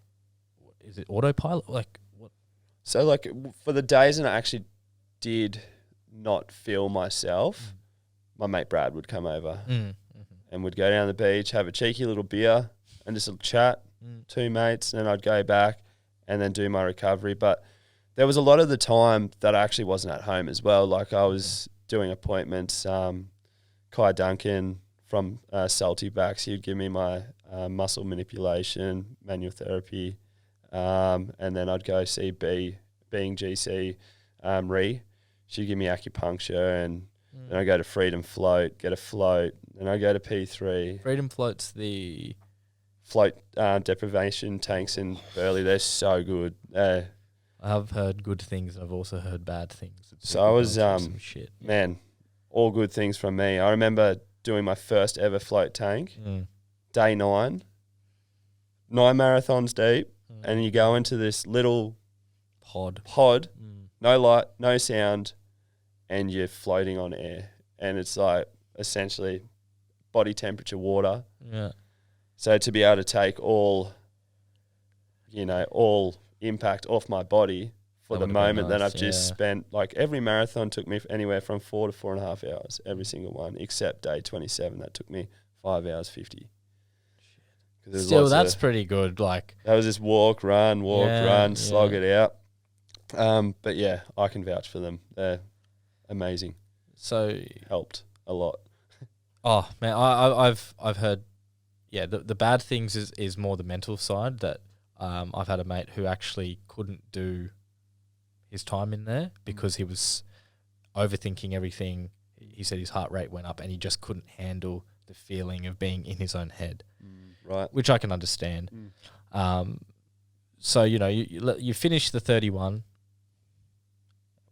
is it? Autopilot? Like, what? So, like, for the days that I actually did not feel myself, my mate Brad would come over and would go down the beach, have a cheeky little beer and just a chat, 2 mates, and then I'd go back and then do my recovery. But there was a lot of the time that I actually wasn't at home as well. Like, I was doing appointments. Kai Duncan from Salty Backs, he'd give me my muscle manipulation, manual therapy, and then I'd go see being GC Ree. She'd give me acupuncture, and then I go to Freedom Float, get a float, then I go to P3. Freedom Float's the float deprivation tanks in Burleigh. They're so good. I've heard good things. I've also heard bad things. So I was, some shit. Man, all good things from me. I remember doing my first ever float tank, day 9 marathons deep, and you go into this little pod, no light, no sound, and you're floating on air. And it's like essentially body temperature water. Yeah. So to be able to take all impact off my body for the moment that I've just spent, like, every marathon took me anywhere from 4 to 4.5 hours, every single one, except day 27. That took me 5 hours 50. Still, that's pretty good. Like, that was just walk, run, slog it out. But yeah, I can vouch for them. They're amazing. So helped a lot. Oh man, I've heard. Yeah, the bad things is more the mental side. That I've had a mate who actually couldn't do his time in there because he was overthinking everything. he said his heart rate went up and he just couldn't handle the feeling of being in his own head, Right. which I can understand. So, you know, you finish the 31.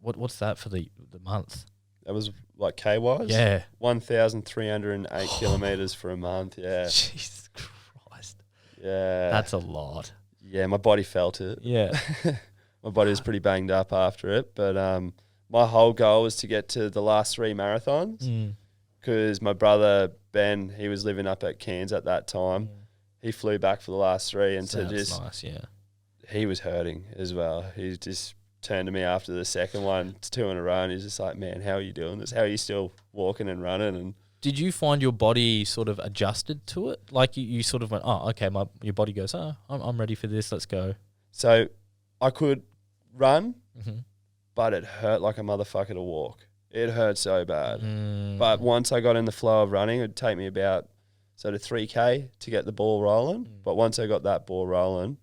What's that for the month? That was like K-wise? Yeah. 1,308 kilometres for a month, yeah. Jesus Christ. Yeah. That's a lot. Yeah, my body felt it. Yeah. My body was pretty banged up after it, but my whole goal was to get to the last 3 marathons because my brother, Ben, he was living up at Cairns at that time. He flew back for the last 3 and Sounds nice, yeah. He was hurting as well. He just turned to me after the second one, 2 in a row, and he's just like, man, how are you doing this? How are you still walking and running? And did you find your body sort of adjusted to it? Like you sort of went, oh, okay, your body goes, oh, I'm ready for this, let's go. So I could run, but it hurt like a motherfucker to walk. It hurt so bad. But once I got in the flow of running, it would take me about sort of 3K to get the ball rolling. But once I got that ball rolling,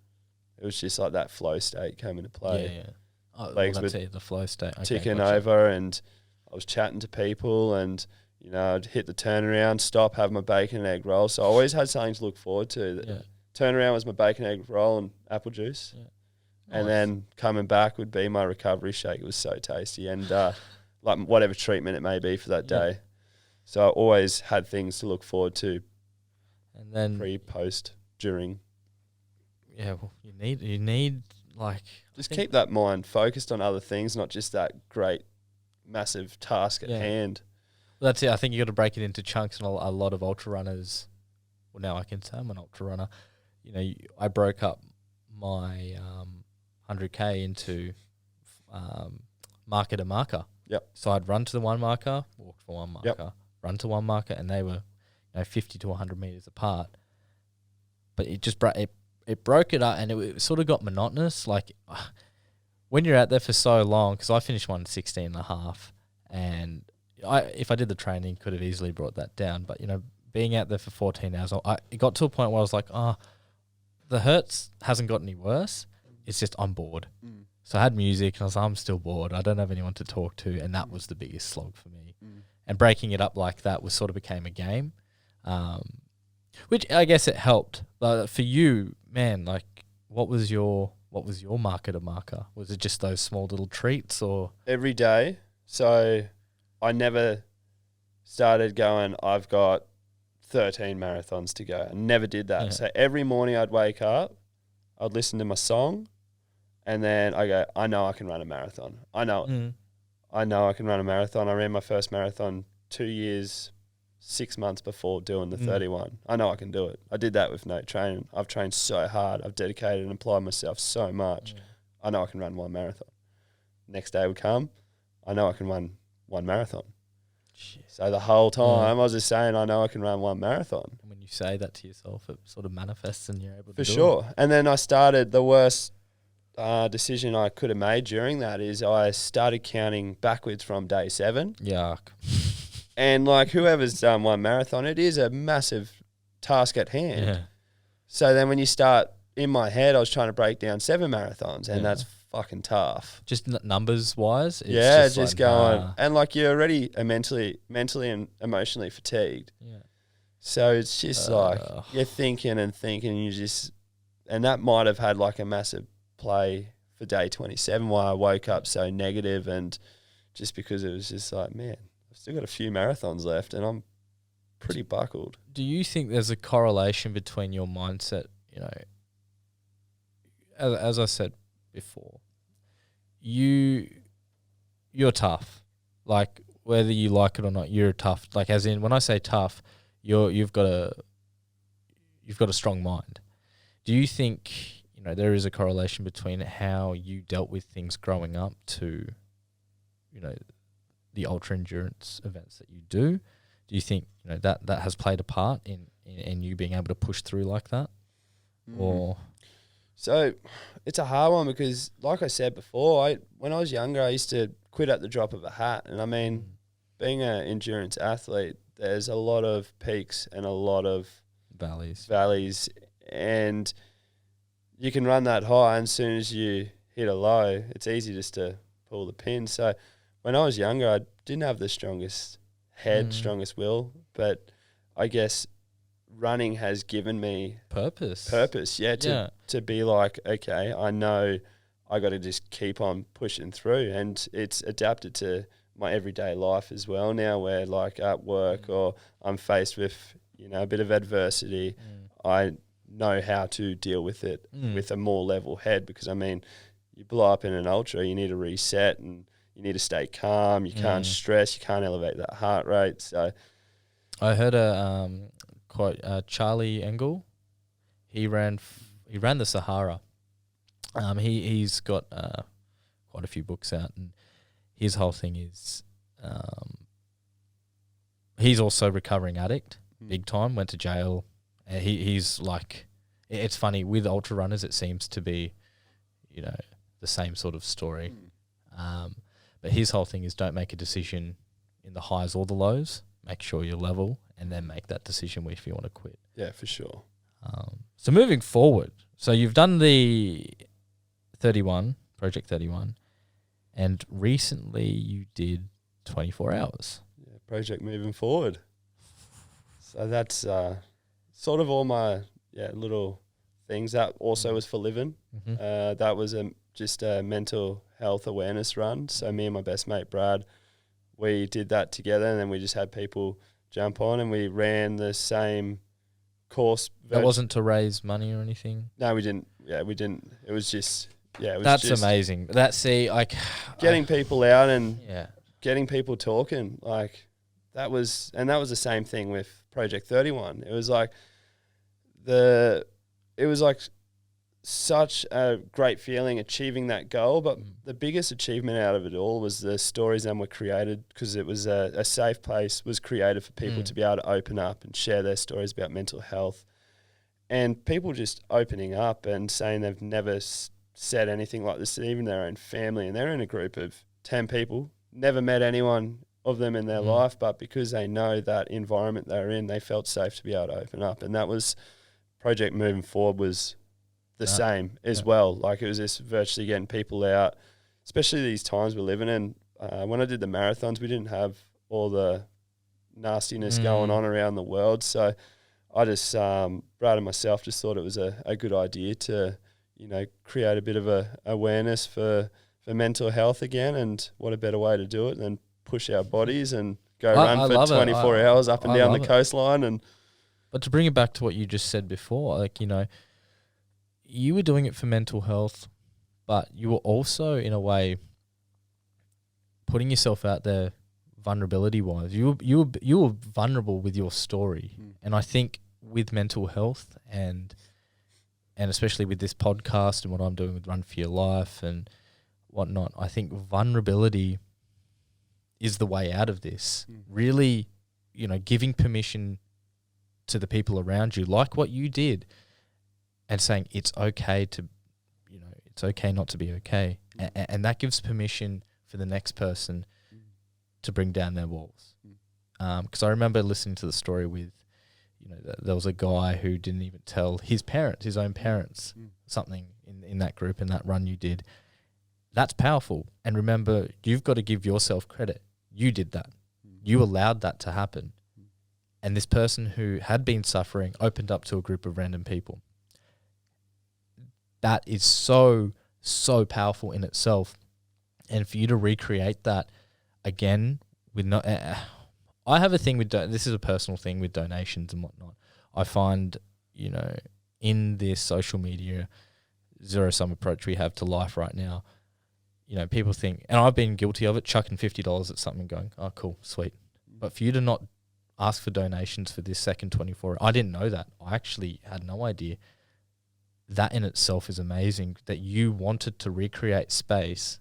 it was just like that flow state came into play. Yeah. Oh, Legs that's it, the flow state. Okay, ticking over, and I was chatting to people, and you know, I'd hit the turnaround, stop, have my bacon and egg roll. So I always had something to look forward to. Yeah. Turnaround was my bacon, egg roll, and apple juice. Yeah. And then coming back would be my recovery shake. It was so tasty, and like whatever treatment it may be for that day. So I always had things to look forward to. And then pre, post, during. Yeah, well, you need like just keep that mind focused on other things, not just that great, massive task at hand. Well, that's it. I think you got to break it into chunks, and a lot of ultra runners. Well, now I can say I'm an ultra runner. You know, I broke up my 100K into marker to marker. Yep. So I'd run to the one marker, walk for one marker, run to one marker, and they were 50 to 100 meters apart. But it just it broke it up, and it sort of got monotonous. Like when you're out there for so long, because I finished 1:16 and a half, and if I did the training, could have easily brought that down. But being out there for 14 hours, it got to a point where I was like, the hurts hasn't got any worse. It's just I'm bored. So I had music, and I was like, I'm still bored. I don't have anyone to talk to, and that was the biggest slog for me. And breaking it up like that sort of became a game. Which I guess it helped. But for you, man, like what was your marker to marker? Was it just those small little treats or every day? So I never started going, I've got 13 marathons to go. I never did that. Yeah. So every morning I'd wake up, I'd listen to my song, and then I go, I know I can run a marathon. I know it. I know I can run a marathon. I ran my first marathon 2 years, 6 months before doing the 31. I know I can do it. I did that with no training. I've trained so hard. I've dedicated and applied myself so much. I know I can run one marathon. Next day would come. I know I can run one marathon. Jeez. So the whole time I was just saying, I know I can run one marathon. And when you say that to yourself, it sort of manifests and you're able to do it. For sure. And then I started, the worst decision I could have made during that is I started counting backwards from day 7. Yuck. And like whoever's done one marathon, it is a massive task at hand. Yeah. So then when you start, in my head, I was trying to break down 7 marathons, and that's fucking tough. Just numbers wise? It's just like, going. And like you're already mentally and emotionally fatigued. Yeah. So it's just like you're thinking, and you just, and that might have had like a massive play for day 27 why I woke up so negative, and just because it was just like, man, still got a few marathons left, and I'm pretty buckled. Do you think there's a correlation between your mindset, as I said before, you're tough. Like whether you like it or not, you're tough. Like as in when I say tough, you've got a strong mind. Do you think there is a correlation between how you dealt with things growing up to the ultra endurance events that you do? Do you think that has played a part in you being able to push through like that? Or so it's a hard one because like I said before, when I was younger I used to quit at the drop of a hat, and I mean being an endurance athlete, there's a lot of peaks and a lot of valleys, and you can run that high, and as soon as you hit a low, it's easy just to pull the pin. So when I was younger, I didn't have the strongest head, strongest will. But I guess running has given me Purpose. To be like, okay, I know I got to just keep on pushing through, and it's adapted to my everyday life as well now, where like at work or I'm faced with, you know, a bit of adversity, I know how to deal with it with a more level head, because I mean, you blow up in an ultra, you need to reset and you need to stay calm, you can't stress, you can't elevate that heart rate. So I heard a quote, Charlie Engel, he ran the Sahara. He's got quite a few books out, and his whole thing is he's also a recovering addict, big time, went to jail. He's like, it's funny, with ultra runners it seems to be, you know, the same sort of story. But his whole thing is, don't make a decision in the highs or the lows, make sure you're level, and then make that decision if you want to quit. Yeah, for sure. So moving forward, so you've done the 31, Project 31, and recently you did 24 hours. Yeah, project moving forward. So that's sort of all my little things. That also was for living. That was just a mental health awareness run. So me and my best mate Brad, we did that together, and then we just had people jump on, and we ran the same course. That wasn't to raise money or anything? No, we didn't. Yeah, we didn't. It was just, That's just amazing. Getting people out and getting people talking. Like, that was the same thing with Project 31. It was like such a great feeling achieving that goal, but the biggest achievement out of it all was the stories that were created, because it was a safe place was created for people to be able to open up and share their stories about mental health, and people just opening up and saying they've never said anything like this to even their own family, and they're in a group of 10 people, never met anyone of them in their life, but because they know that environment they're in, they felt safe to be able to open up. And that was Project moving forward was the same as well. Like, it was just virtually getting people out, especially these times we're living in. When I did the marathons, we didn't have all the nastiness going on around the world. So I just, Brad and myself just thought it was a good idea to, you know, create a bit of a awareness for mental health again, and what a better way to do it than push our bodies and go run for 24 hours up and down the coastline. But to bring it back to what you just said before, like, you know, you were doing it for mental health, but you were also, in a way, putting yourself out there vulnerability-wise. You were vulnerable with your story. And I think with mental health and especially with this podcast and what I'm doing with Run for Your Life and whatnot, I think vulnerability is the way out of this. Really, you know, giving permission to the people around you, like what you did, and saying it's okay to, you know, it's okay not to be okay. And that gives permission for the next person to bring down their walls. Because I remember listening to the story with, you know, there was a guy who didn't even tell his own parents, something in that group, in that run you did. That's powerful. And remember, you've got to give yourself credit. You did that. You allowed that to happen. And this person who had been suffering opened up to a group of random people. That is so, so powerful in itself. And for you to recreate that again with I have a thing with, this is a personal thing with donations and whatnot. I find, you know, in this social media zero-sum approach we have to life right now, you know, people think, and I've been guilty of it, chucking $50 at something going, oh, cool, sweet. But for you to not ask for donations for this second 24, I didn't know that. I actually had no idea. That in itself is amazing, that you wanted to recreate space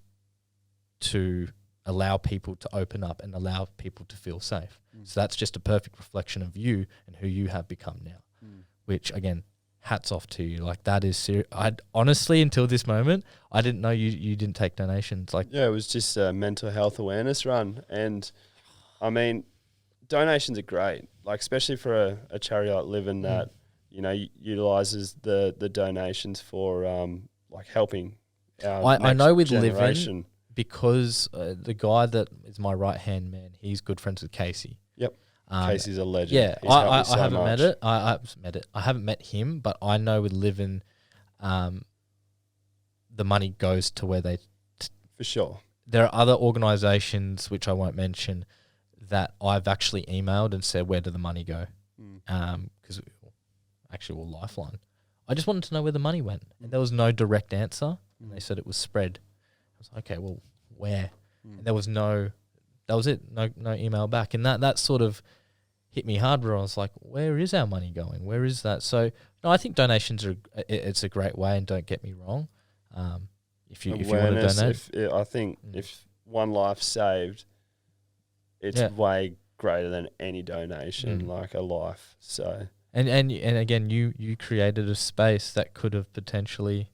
to allow people to open up and allow people to feel safe. So that's just a perfect reflection of you and who you have become now, which, again, hats off to you. Like, that is serious. I honestly, until this moment, I didn't know you didn't take donations. Like, yeah, it was just a mental health awareness run. And, I mean, donations are great, like, especially for a charity like Living that, you know, utilises the donations for like helping our I know with generation. Living, because the guy that is my right hand man, he's good friends with Casey. Yep. Casey's a legend. Yeah, He's helped me so I haven't much. met it. I met it. I haven't met him, but I know with Living, the money goes to where they. For sure. There are other organisations which I won't mention that I've actually emailed and said, where did the money go? Because actually, Lifeline. I just wanted to know where the money went, and there was no direct answer. And they said it was spread. I was like, okay, well, where? And there was no. That was it. No email back, and that sort of hit me hard. Where I was like, where is our money going? Where is that? So no, I think donations it's a great way, and don't get me wrong. If you want to donate, I think if one life saved, it's way greater than any donation, like a life. So and again, you created a space that could have potentially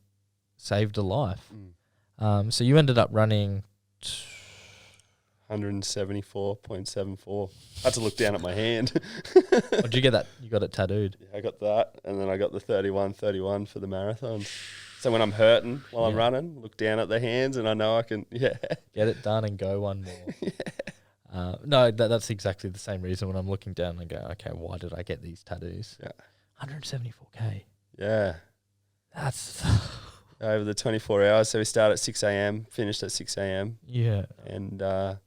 saved a life. So you ended up running 174.74. I had to look down at my hand. Did you get that? You got it tattooed. Yeah, I got that, and then I got the 31:31 for the marathon. So when I'm hurting while I'm running, look down at the hands, and I know I can, get it done and go one more. No, that's exactly the same reason when I'm looking down and go, okay, why did I get these tattoos? Yeah. 174K. Yeah. That's over the 24 hours. So we started at 6 a.m., finished at 6 a.m. Yeah. And it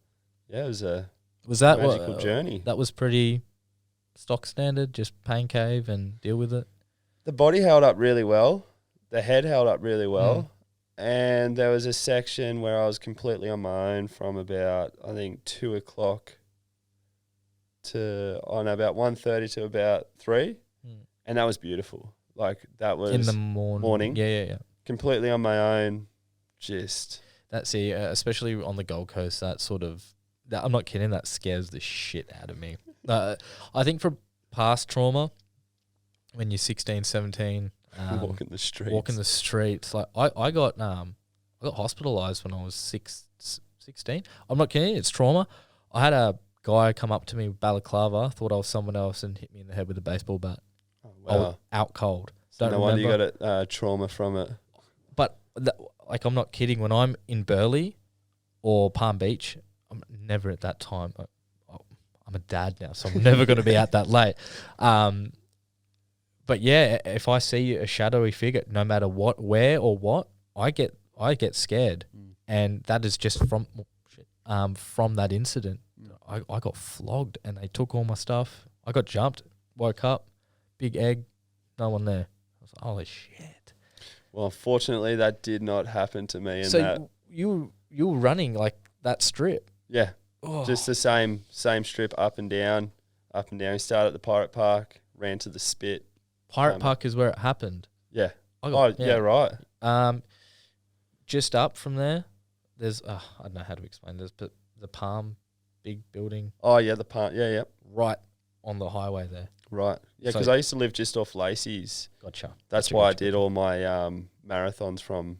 was a magical journey. That was pretty stock standard, just pain cave and deal with it. The body held up really well. The head held up really well. And there was a section where I was completely on my own from about, I think, 2 o'clock to, about 1:30 to about 3. And that was beautiful. Like, that was... in the morning. Yeah. Completely on my own, just... That's it, especially on the Gold Coast, that sort of... I'm not kidding, that scares the shit out of me. I think from past trauma, when you're 16, 17... walking the streets. Like I got hospitalized when I was 16. I'm not kidding. It's trauma. I had a guy come up to me with balaclava, thought I was someone else, and hit me in the head with a baseball bat. Oh, wow. I was out cold. So no wonder you got trauma from it. But I'm not kidding. When I'm in Burleigh or Palm Beach, I'm never at that time. I'm a dad now, so I'm never going to be out that late. But yeah, if I see a shadowy figure, no matter what, where or what, I get scared, and that is just from that incident. I got flogged, and they took all my stuff. I got jumped, woke up, big egg, no one there. I was like, holy shit. Well, fortunately, that did not happen to me. So you were running like that strip? Yeah, just the same strip up and down. We started at the Pirate Park, ran to the Spit. Pirate Park is where it happened. Yeah. Right. Just up from there, there's I don't know how to explain this, but the Palm, big building. Oh yeah, the Palm. Yeah. Right on the highway there. Right. Yeah, because I used to live just off Lacey's. Gotcha. That's why I did all my marathons from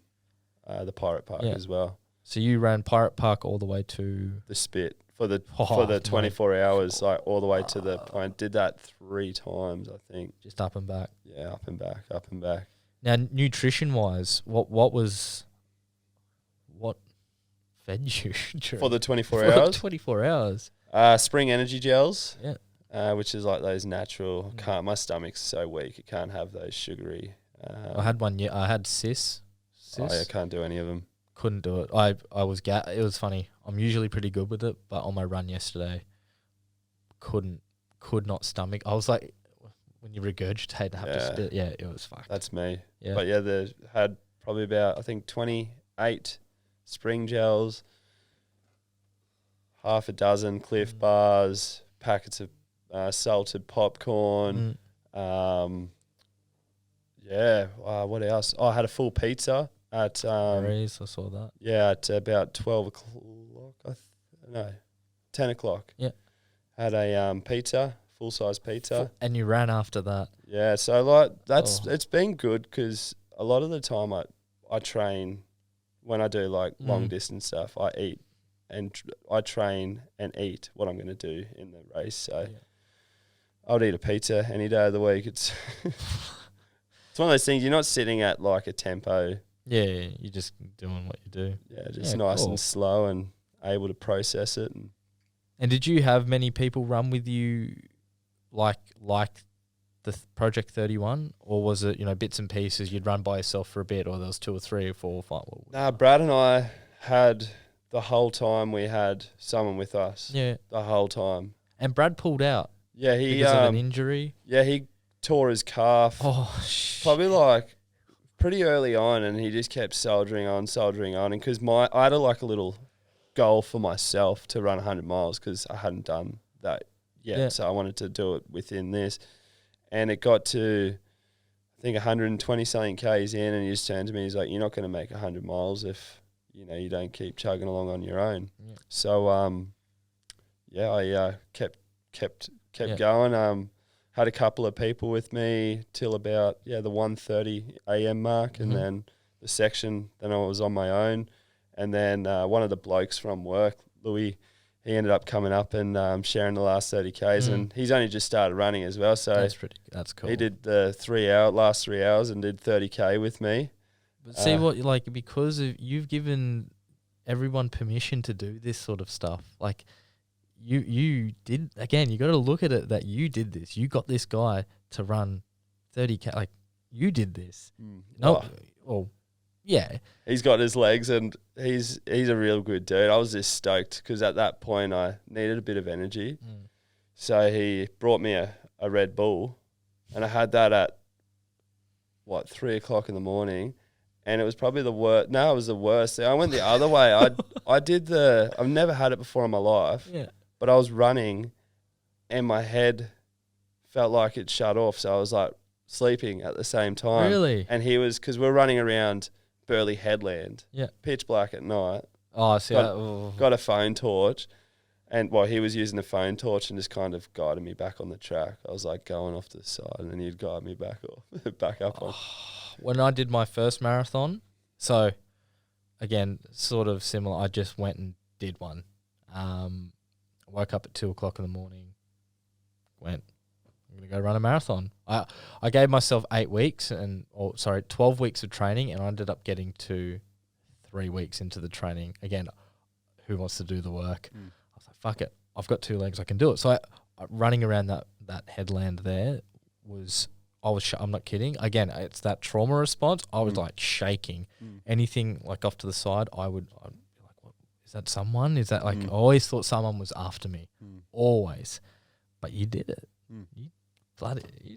the Pirate Park as well. So you ran Pirate Park all the way to the Spit for the 24 hours, like all the way to the point. Did that 3 times, I think. Just up and back. Yeah, up and back. Now, nutrition wise, what fed you for the 24 hours? 24 hours. Spring energy gels. Yeah. Which is like those natural. My stomach's so weak; it can't have those sugary. I had one. Yeah, I had cis. Oh, yeah, can't do any of them. Couldn't do it. I was it was funny. I'm usually pretty good with it, but on my run yesterday, could not stomach. I was like, when you regurgitate and have to spit. Yeah, it was fucked. That's me. Yeah. But yeah, they had probably about, I think, 28 spring gels, half a dozen Cliff bars, packets of salted popcorn. What else? Oh, I had a full pizza at I saw that. Yeah, at about 12 o'clock. 10 o'clock. Yeah, had a pizza, full size pizza, and you ran after that. Yeah, so like it's been good because a lot of the time I train when I do like long distance stuff. I eat and I train and eat what I'm going to do in the race. So I'd eat a pizza any day of the week. It's it's one of those things. You're not sitting at like a tempo. Yeah, you're just doing what you do. Yeah, just nice and slow and able to process it. And And did you have many people run with you, like the Project 31, or was it, bits and pieces? You'd run by yourself for a bit, or there was 2 or 3 or 4 or 5? Nah, Brad and I had the whole time we had someone with us. Yeah, the whole time. and Brad pulled out. Yeah, he because of an injury. Yeah, he tore his calf. Oh, probably like pretty early on, and he just kept soldiering on, and because I had a little goal for myself to run 100 miles because I hadn't done that yet, so I wanted to do it within this, and it got to I think 120 something k's in, and he just turned to me, he's like, "You're not going to make 100 miles if you don't keep chugging along on your own." Yeah. So I kept going. Had a couple of people with me till about the 1:30 a.m. mark, and then the section. Then I was on my own, and then one of the blokes from work, Louis, he ended up coming up and sharing the last 30 k's, and he's only just started running as well. So that's cool. He did the last 3 hours and did 30k with me. But see because you've given everyone permission to do this sort of stuff, like. You did, again, you got to look at it that you did this. You got this guy to run 30k. Like, you did this. Yeah. He's got his legs, and he's a real good dude. I was just stoked because at that point I needed a bit of energy. So he brought me a Red Bull, and I had that at, 3 o'clock in the morning. And it was probably the worst. No, it was the worst. I went the other way. I've never had it before in my life. Yeah. But I was running, and my head felt like it shut off. So I was like sleeping at the same time. Really? And he was, because we're running around Burleigh Headland. Yeah. Pitch black at night. Oh, I see. Got a phone torch. And he was using the phone torch and just kind of guided me back on the track. I was like going off to the side, and then he'd guide me back up on. When I did my first marathon, so again, sort of similar, I just went and did one. Woke up at 2 o'clock in the morning, I'm going to go run a marathon. I gave myself 12 weeks of training, and I ended up getting to 3 weeks into the training. Again, who wants to do the work? I was like, fuck it. I've got 2 legs. I can do it. So I running around that headland there I'm not kidding. Again, it's that trauma response. I was like shaking. Anything like off to the side, I'd be like, what, is that someone? Is that like, I always thought someone was after me. Always. But you did it. You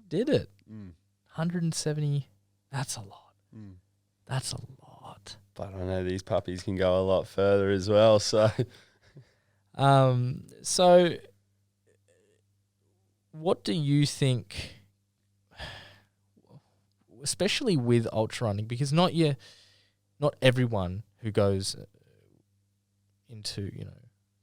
did it. 170, that's a lot. That's a lot. But I know these puppies can go a lot further as well, so. So what do you think, especially with ultra running, because not everyone who goes into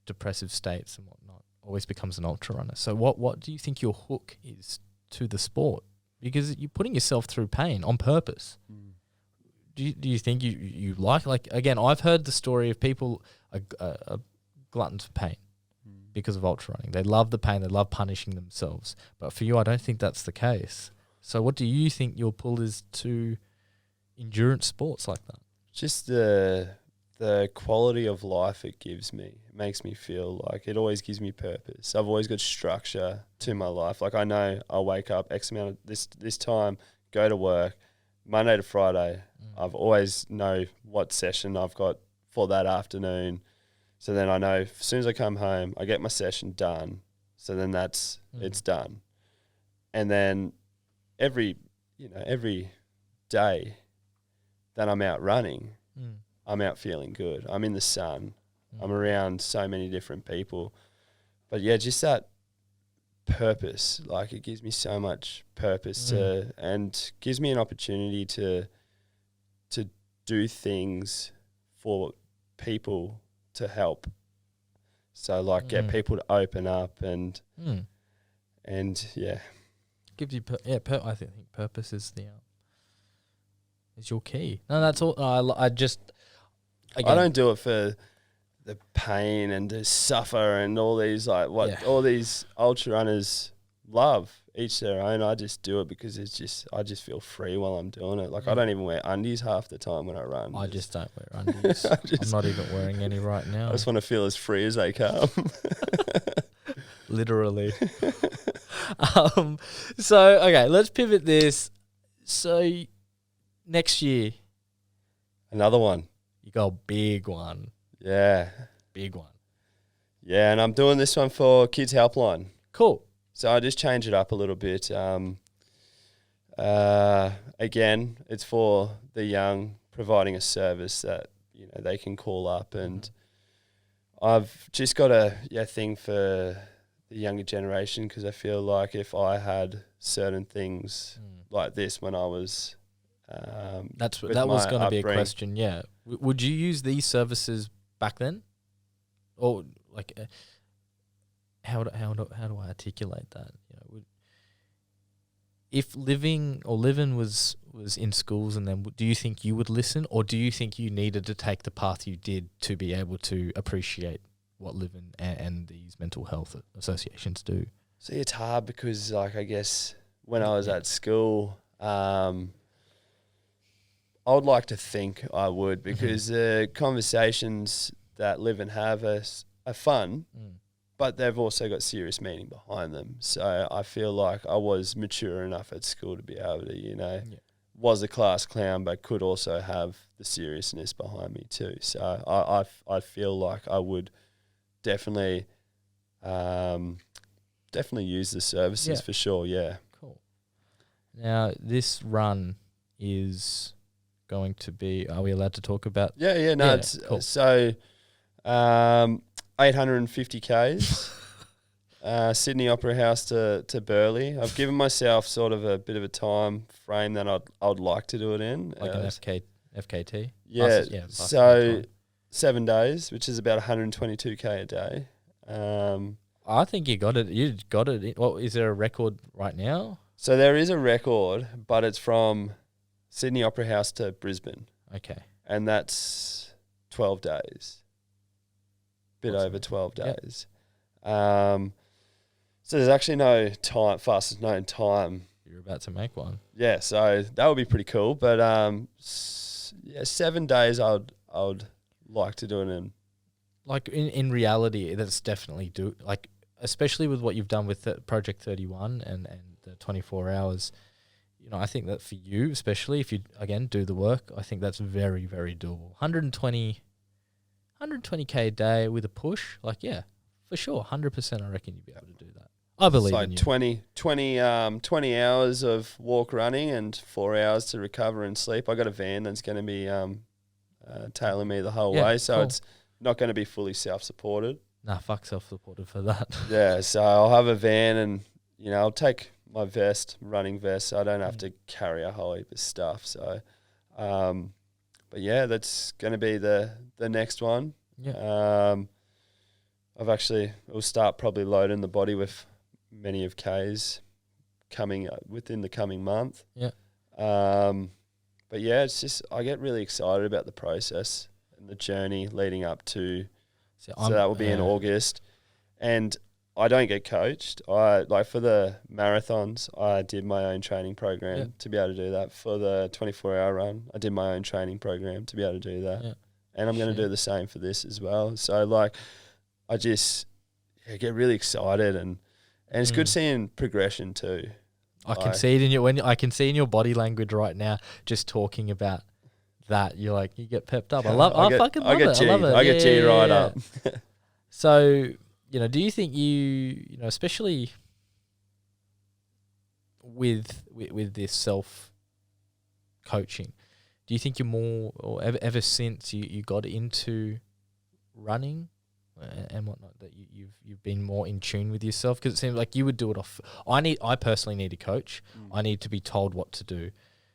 depressive states and whatnot always becomes an ultra runner. So what do you think your hook is to the sport? Because you're putting yourself through pain on purpose. Do you think you like again, I've heard the story of people are gluttons for pain because of ultra running. They love the pain, they love punishing themselves. But for you, I don't think that's the case. So what do you think your pull is to endurance sports like that? Just the quality of life it gives me. It makes me feel like it always gives me purpose. I've always got structure to my life. Like I know I'll wake up X amount of this time, go to work, Monday to Friday. I've always know what session I've got for that afternoon. So then I know as soon as I come home, I get my session done. So then it's done. And then every day that I'm out running, I'm out feeling good. I'm in the sun. I'm around so many different people. But yeah, just that purpose, like it gives me so much purpose and gives me an opportunity to do things for people to help. So like get people to open up and yeah. Gives you I think purpose is is your key. No, that's all. I don't do it for the pain and to suffer and all these all these ultra runners love, each their own. I just do it because I just feel free while I'm doing it. Like I don't even wear undies half the time when I run. I just don't wear undies. I'm not even wearing any right now. I just want to feel as free as they come. Literally. So, okay, let's pivot this. So, next year, Another one. you got a big one. Yeah. Big one. Yeah, and I'm doing this one for Kids Helpline. Cool. So I just change it up a little bit. Again, it's for the young, providing a service that they can call up, and I've just got a thing for the younger generation because I feel like if I had certain things like this when I was, that was going to be a question. Yeah, would you use these services back then, or like? How do I articulate that? If living was in schools, and then do you think you would listen, or do you think you needed to take the path you did to be able to appreciate what living and these mental health associations do? See, it's hard because, like, I guess when I was at school, I would like to think I would, because the conversations that Live and have are fun. But they've also got serious meaning behind them. So I feel like I was mature enough at school to be able to, was a class clown, but could also have the seriousness behind me too. So I feel like I would definitely use the services for sure. Yeah. Cool. Now this run is going to be. Are we allowed to talk about? Yeah. No. It's cool. So. 850 Ks, Sydney Opera House to Burleigh. I've given myself sort of a bit of a time frame that I'd like to do it in. Like an FKT? Yeah, so 7 days, which is about 122K a day. I think you got it. You got it. Well, is there a record right now? So there is a record, but it's from Sydney Opera House to Brisbane. Okay. And that's 12 days. Bit over 12 days. So there's actually no time, fastest known time. You're about to make one. Yeah, so that would be pretty cool. But 7 days I would like to do it in. Like in reality, that's definitely like, especially with what you've done with Project 31 and the 24 hours. I think that for you, especially if you again do the work, I think that's very, very doable. 120K a day with a push, like, yeah, for sure, 100%. I reckon you'd be able to do that. I believe in you. 20 hours of walk running and 4 hours to recover and sleep. I got a van that's going to be tailing me the whole way, so it's not going to be fully self-supported. Nah, fuck self-supported for that. Yeah, so I'll have a van, and I'll take my running vest, so I don't have to carry a whole heap of stuff. So, but yeah, that's going to be the next one. Yeah. We'll start probably loading the body with many of K's coming within the coming month. Yeah. But yeah, it's just, I get really excited about the process and the journey leading up to, so that will be in August. And I don't get coached. Like for the marathons, I did my own training program to be able to do that. For the 24-hour run, I did my own training program to be able to do that. Yeah. And I'm going to do the same for this as well. So like, I just get really excited, and it's good seeing progression too. I can see it I can see in your body language right now, just talking about that. You're like, you get pepped up. I fucking love it. I love it. I get G right up. So, do you think you especially with this self coaching, do you think you're more, or ever since you got into running and whatnot, that you've been more in tune with yourself? Because it seems like you would do it off. I personally need a coach. I need to be told what to do,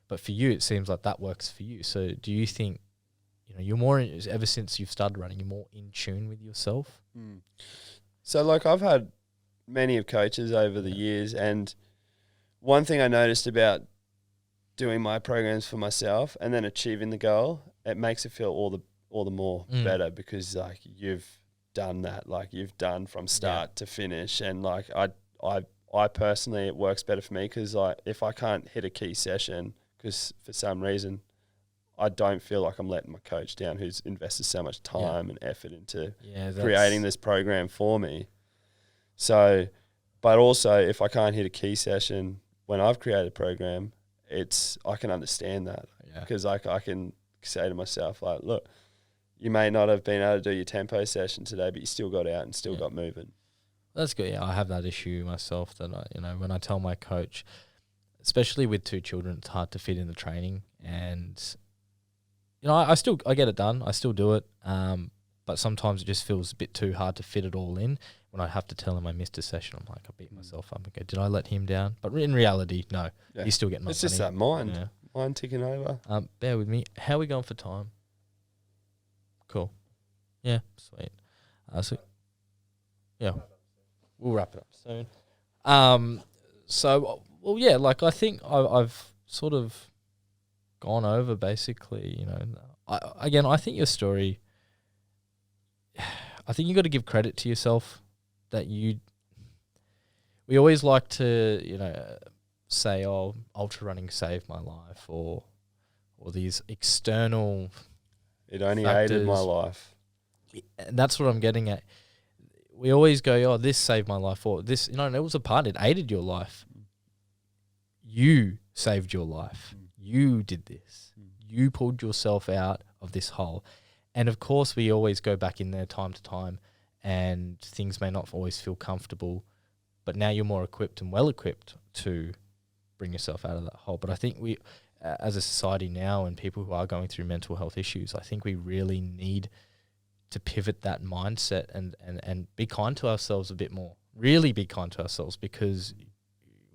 but for you, it seems like that works for you. So do you think you're more ever since you've started running, you're more in tune with yourself? So like, I've had many of coaches over the years, and one thing I noticed about doing my programs for myself and then achieving the goal, it makes it feel all the more better, because like you've done that, like you've done from start to finish, and like I I personally, it works better for me because like if I can't hit a key session because for some reason I don't feel like I'm letting my coach down who's invested so much time and effort into creating this program for me. So, but also if I can't hit a key session when I've created a program, I can understand that because I can say to myself like, look, you may not have been able to do your tempo session today, but you still got out and still got moving. That's good. Yeah, I have that issue myself that when I tell my coach, especially with 2 children, it's hard to fit in the training, and I get it done. I still do it, but sometimes it just feels a bit too hard to fit it all in. When I have to tell him I missed a session, I'm like, I beat myself up. Okay, did I let him down? But in reality, no. He's still getting my money. It's just that mind ticking over. Bear with me. How are we going for time? Cool. Yeah, sweet. We'll wrap it up soon. I think I've sort of gone over basically, I think your story, I think you got to give credit to yourself that we always like to, say, oh, ultra running saved my life or these external It only factors. aided my life. And that's what I'm getting at. We always go, oh, this saved my life, or this, it was a part, it aided your life. You saved your life. You did this. You pulled yourself out of this hole. And of course, we always go back in there time to time, and things may not always feel comfortable, but now you're more equipped and well equipped to bring yourself out of that hole. But I think we, as a society now, and people who are going through mental health issues, I think we really need to pivot that mindset and be kind to ourselves a bit more. Really be kind to ourselves, because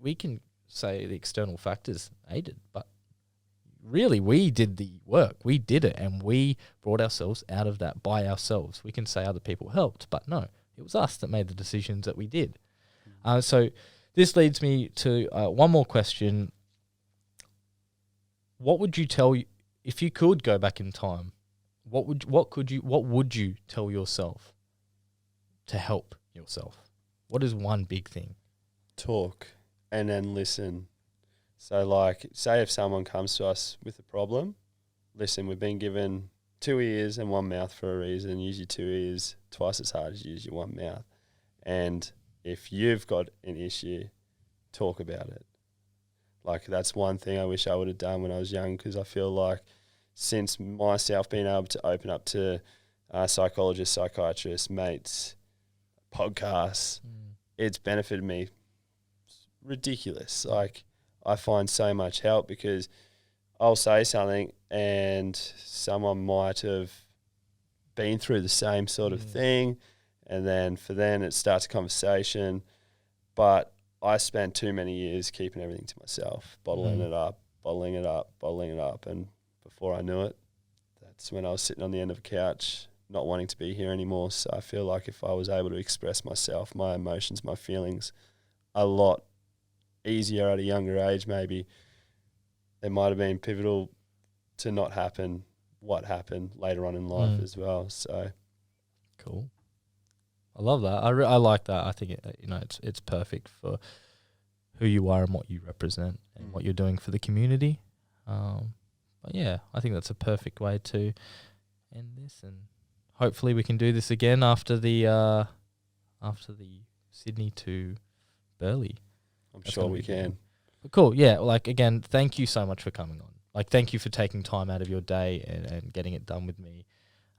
we can say the external factors aided, but really we did the work. We did it, and we brought ourselves out of that by ourselves. We can say other people helped, but no, it was us that made the decisions that we did. So this leads me to one more question. What would you tell you if you could go back in time? What would you tell yourself to help yourself? What is one big thing? Talk and then listen. So like, say if someone comes to us with a problem, listen, we've been given 2 ears and 1 mouth for a reason. Use your 2 ears twice as hard as you use your 1 mouth. And if you've got an issue, talk about it. Like, that's one thing I wish I would have done when I was young, because I feel like since myself being able to open up to psychologists, psychiatrists, mates, podcasts, it's benefited me. Ridiculous. Like, I find so much help, because I'll say something and someone might have been through the same sort of thing, and then for them it starts a conversation, but I spent too many years keeping everything to myself, bottling it up, and before I knew it, that's when I was sitting on the end of a couch, not wanting to be here anymore. So I feel like if I was able to express myself, my emotions, my feelings, a lot easier at a younger age, maybe it might have been pivotal to not happen what happened later on in life as well. So cool. I love that. I like that. I think it's perfect for who you are and what you represent and what you're doing for the community. But yeah, I think that's a perfect way to end this, and hopefully we can do this again after the Sydney to Burleigh. I'm sure we can. But cool. Yeah. Like, again, thank you so much for coming on. Like, thank you for taking time out of your day and getting it done with me.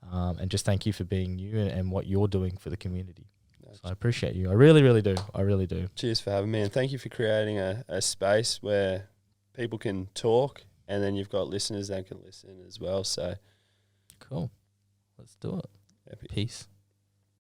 And just thank you for being you and what you're doing for the community. So I appreciate you. I really, really do. I really do. Cheers for having me. And thank you for creating a space where people can talk, and then you've got listeners that can listen as well. So cool. Let's do it. Epic. Peace.